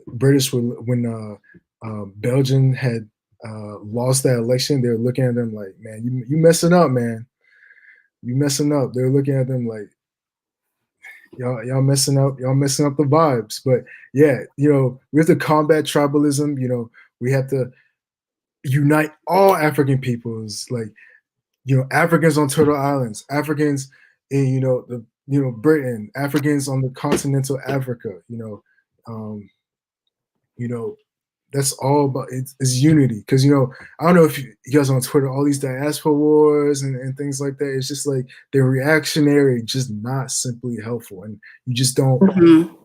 British were when Belgium had lost that election, they were looking at them like, man, you messing up, man. You messing up. They're looking at them like, y'all messing up the vibes. But yeah, we have to combat tribalism. We have to unite all African peoples, like Africans on Turtle Islands, Africans in Britain, Africans on the continental Africa. Um, you know that's all about it's unity, because I don't know if you guys on Twitter, all these diaspora wars and things like that. It's just like they're reactionary, just not simply helpful, and you just don't Mhm.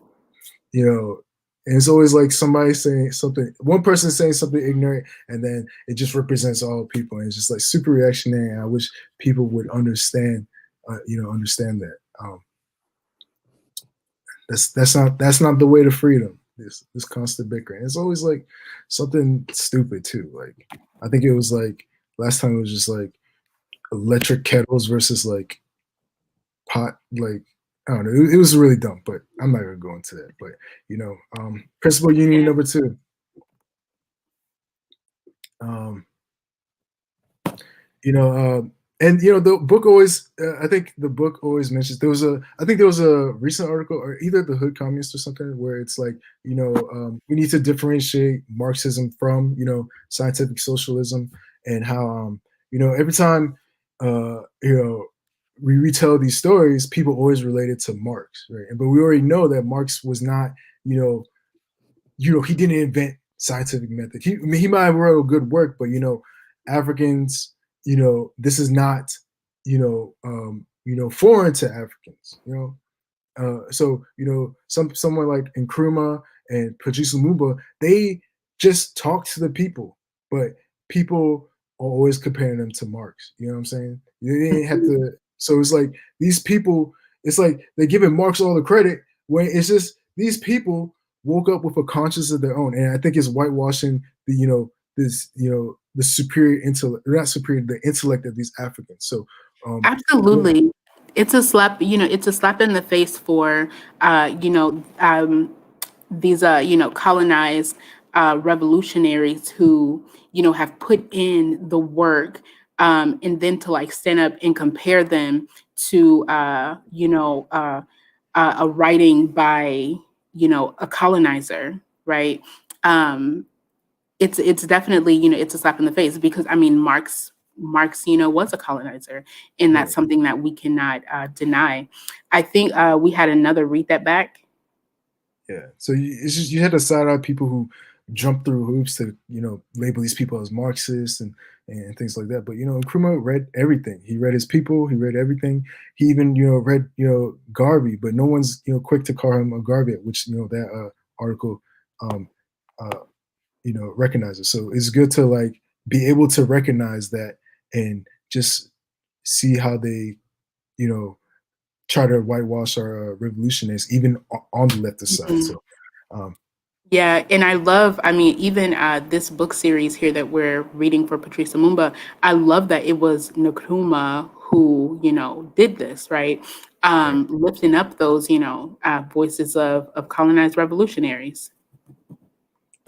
and it's always like somebody saying something, one person saying something ignorant, and then it just represents all people, and it's just like super reactionary. And I wish people would understand that that's not the way to freedom. This constant bickering. It's always like something stupid too. Like I think it was like last time it was just like electric kettles versus like pot. Like I don't know. It was really dumb, but I'm not gonna go into that. But principal union number 2. Um, and the book always I think the book always mentions there was a recent article, or either the Hood Communist or something, where it's like we need to differentiate Marxism from scientific socialism, and how every time we retell these stories, people always relate it to Marx, right? But we already know that Marx was not he didn't invent scientific method. He might have wrote good work, but Africans, this is not, foreign to Africans. So someone like Nkrumah and Patrice Lumumba, they just talk to the people, but people are always comparing them to Marx. You know what I'm saying? They didn't have to. So it's like these people. It's like they're giving Marx all the credit when it's just these people woke up with a conscience of their own, and I think it's whitewashing the superior intellect, not superior, the intellect of these Africans. So Absolutely. It's a slap, it's a slap in the face for, these, colonized revolutionaries who, have put in the work, and then to like stand up and compare them to, a writing by, a colonizer, right? Um, it's definitely, it's a slap in the face, because I mean Marx, was a colonizer, and that's something that we cannot deny. I think we had another read that back. Yeah. So it's just you had to side out people who jump through hoops to label these people as Marxists and things like that. But Nkrumah read everything. He read his people. He read everything. He even read Garvey, but no one's quick to call him a Garvey, which that article recognizes. So it's good to like be able to recognize that and just see how they try to whitewash our revolutionaries, even on the leftist side. So, Yeah, and I mean, even this book series here that we're reading for Patrice Lumumba, I love that it was Nkrumah who, did this, right? Lifting up those, voices of colonized revolutionaries.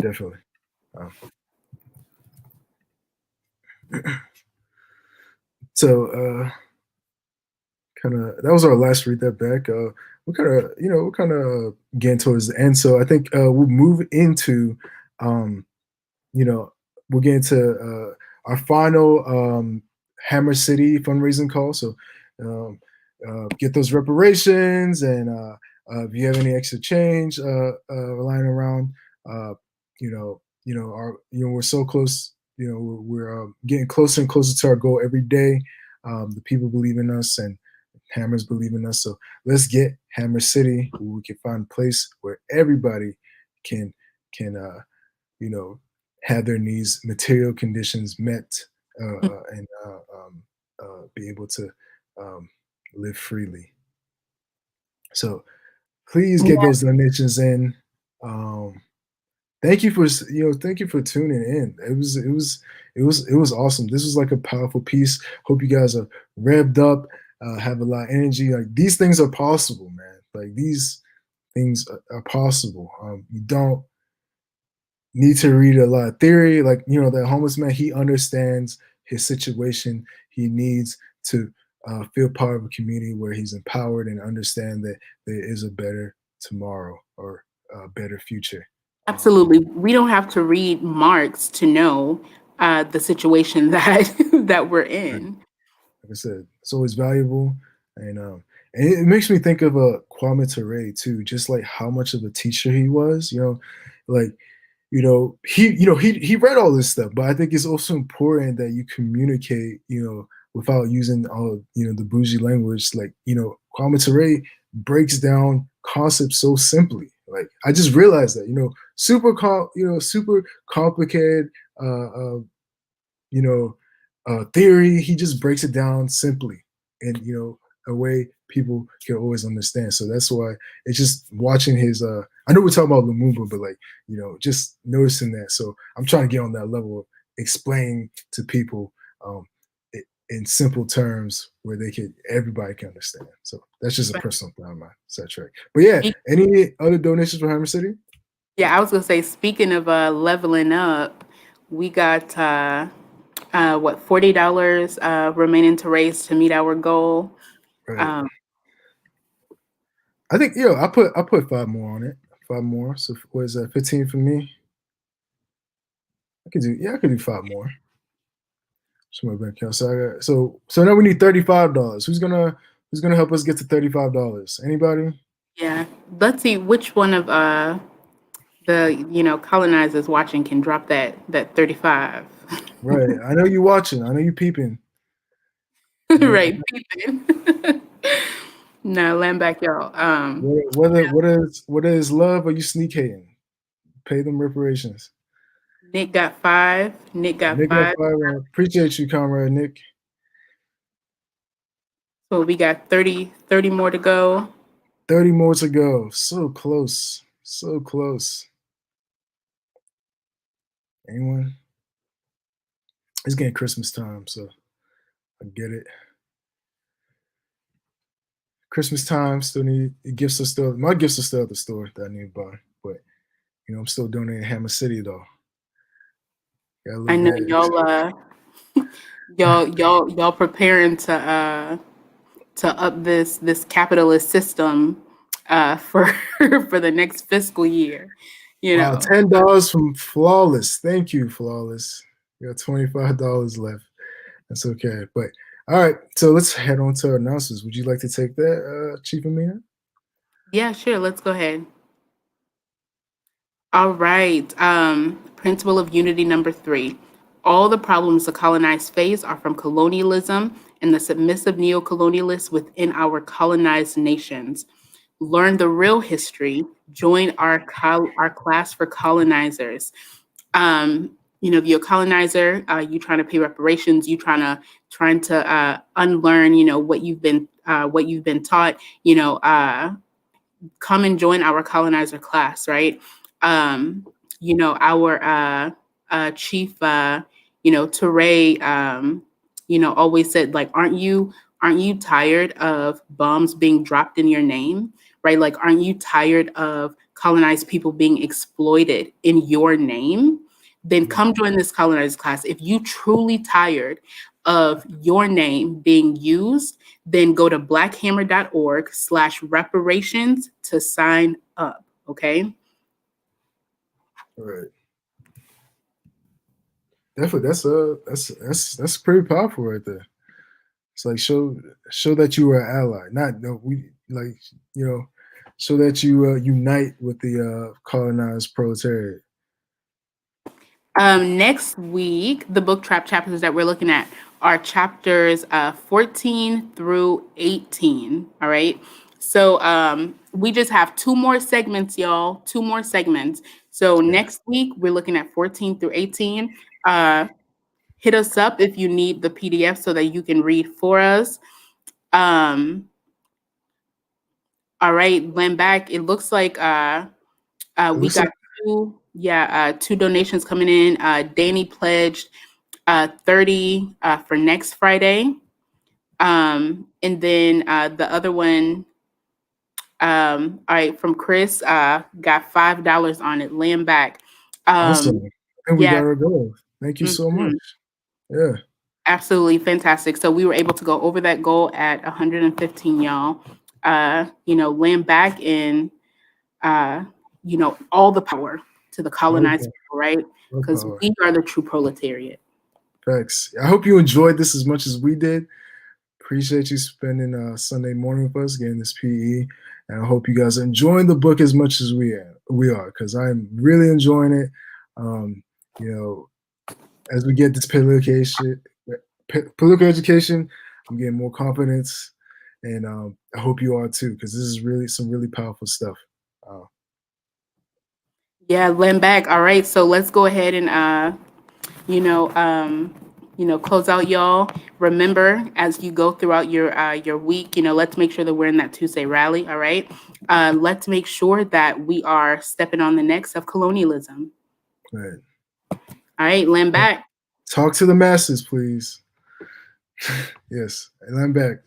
Definitely. So, kind of that was our last read that back. We're kind of getting towards the end, so I think we'll move into we'll get into our final Hammer City fundraising call. So um, get those reparations, and if you have any extra change lying around, we're so close. We're getting closer and closer to our goal every day. The people believe in us, and Hammers believe in us. So let's get Hammer City, where we can find a place where everybody can have their needs, material conditions met, and be able to live freely. So Please get those donations in. Thank you for tuning in. It was awesome. This was like a powerful piece. Hope you guys are revved up, have a lot of energy. Like these things are possible, man. Like these things are possible. You don't need to read a lot of theory. Like, that homeless man, he understands his situation. He needs to feel part of a community where he's empowered and understand that there is a better tomorrow or a better future. Absolutely. We don't have to read Marx to know the situation that we're in. Like I said, it's always valuable, and it makes me think of Kwame Ture too. Just like how much of a teacher he was. Like he read all this stuff, but I think it's also important that you communicate, without using all the bougie language. Like Kwame Ture breaks down concepts so simply. Like I just realized that super complicated theory. He just breaks it down simply and a way people can always understand. So that's why it's just watching his I know we're talking about Lumumba, but like just noticing that. So I'm trying to get on that level of explaining to people in simple terms where everybody can understand. So that's just a personal thing on my side track. But yeah, any other donations for Hammer City? Yeah, I was gonna say, speaking of leveling up, we got $40 remaining to raise to meet our goal. Right. I think I put 5 more on it. 5 more. So what is that? 15 for me. I could do 5 more. So now we need $35. Who's gonna help us get to $35? Anybody? Yeah. Let's see which one of the colonizers watching can drop that 35. Right. I know you watching. I know you peeping. Right, peeping. No, land back, y'all. What is love? Or you sneak hating? Pay them reparations. Nick got 5. Nick got 5. Appreciate you, Comrade Nick. So we got 30 more to go. 30 more to go. So close. So close. Anyone? It's getting Christmas time, so I get it. Christmas time, still need gifts. My gifts are still at the store that I need to buy, but I'm still donating Hammer City though. I know y'all preparing to up this capitalist system for for the next fiscal year. Wow, $10 from Flawless. Thank you, Flawless. We got $25 left. That's okay. But all right, so let's head on to our announcements. Would you like to take that, Chief Amina? Yeah, sure. Let's go ahead. All right. Principle of unity number 3. All the problems the colonized face are from colonialism and the submissive neocolonialists within our colonized nations. Learn the real history. Join our class for colonizers. If you're a colonizer, you trying to pay reparations, you trying to unlearn, what you've been taught. Come and join our colonizer class, right? Our chief, Ture, always said, like, aren't you tired of bombs being dropped in your name, right? Like, aren't you tired of colonized people being exploited in your name? Then come join this colonized class. If you truly tired of your name being used, then go to blackhammer.org/reparations to sign up. Okay. All right. Definitely, that's pretty powerful right there. It's like show that you are an ally, so that you unite with the colonized proletariat. Next week, the book trap chapters that we're looking at are chapters 14 through 18. All right. So we just have 2 more segments, y'all. 2 more segments. So next week, we're looking at 14 through 18. Hit us up if you need the PDF so that you can read for us. All right, land back. It looks like we got two donations coming in. Danny pledged 30 for next Friday. And then the other one, all right, from Chris, got $5 on it. Land back. Awesome. And we Yeah. got our goal. Thank you so much. Yeah. Absolutely fantastic. So we were able to go over that goal at 115, y'all. Land back and all the power to the colonized people, right? Because we are the true proletariat. Thanks. I hope you enjoyed this as much as we did. Appreciate you spending Sunday morning with us, getting this PE. And I hope you guys are enjoying the book as much as we are, because I'm really enjoying it. As we get this political education, I'm getting more confidence. And I hope you are too, because this is really some really powerful stuff. Yeah, land back. All right, so let's go ahead and close out, y'all. Remember, as you go throughout your week, let's make sure that we're in that Tuesday rally. All right, let's make sure that we are stepping on the necks of colonialism. Right. All right, land back. Talk to the masses, please. Yes, land back.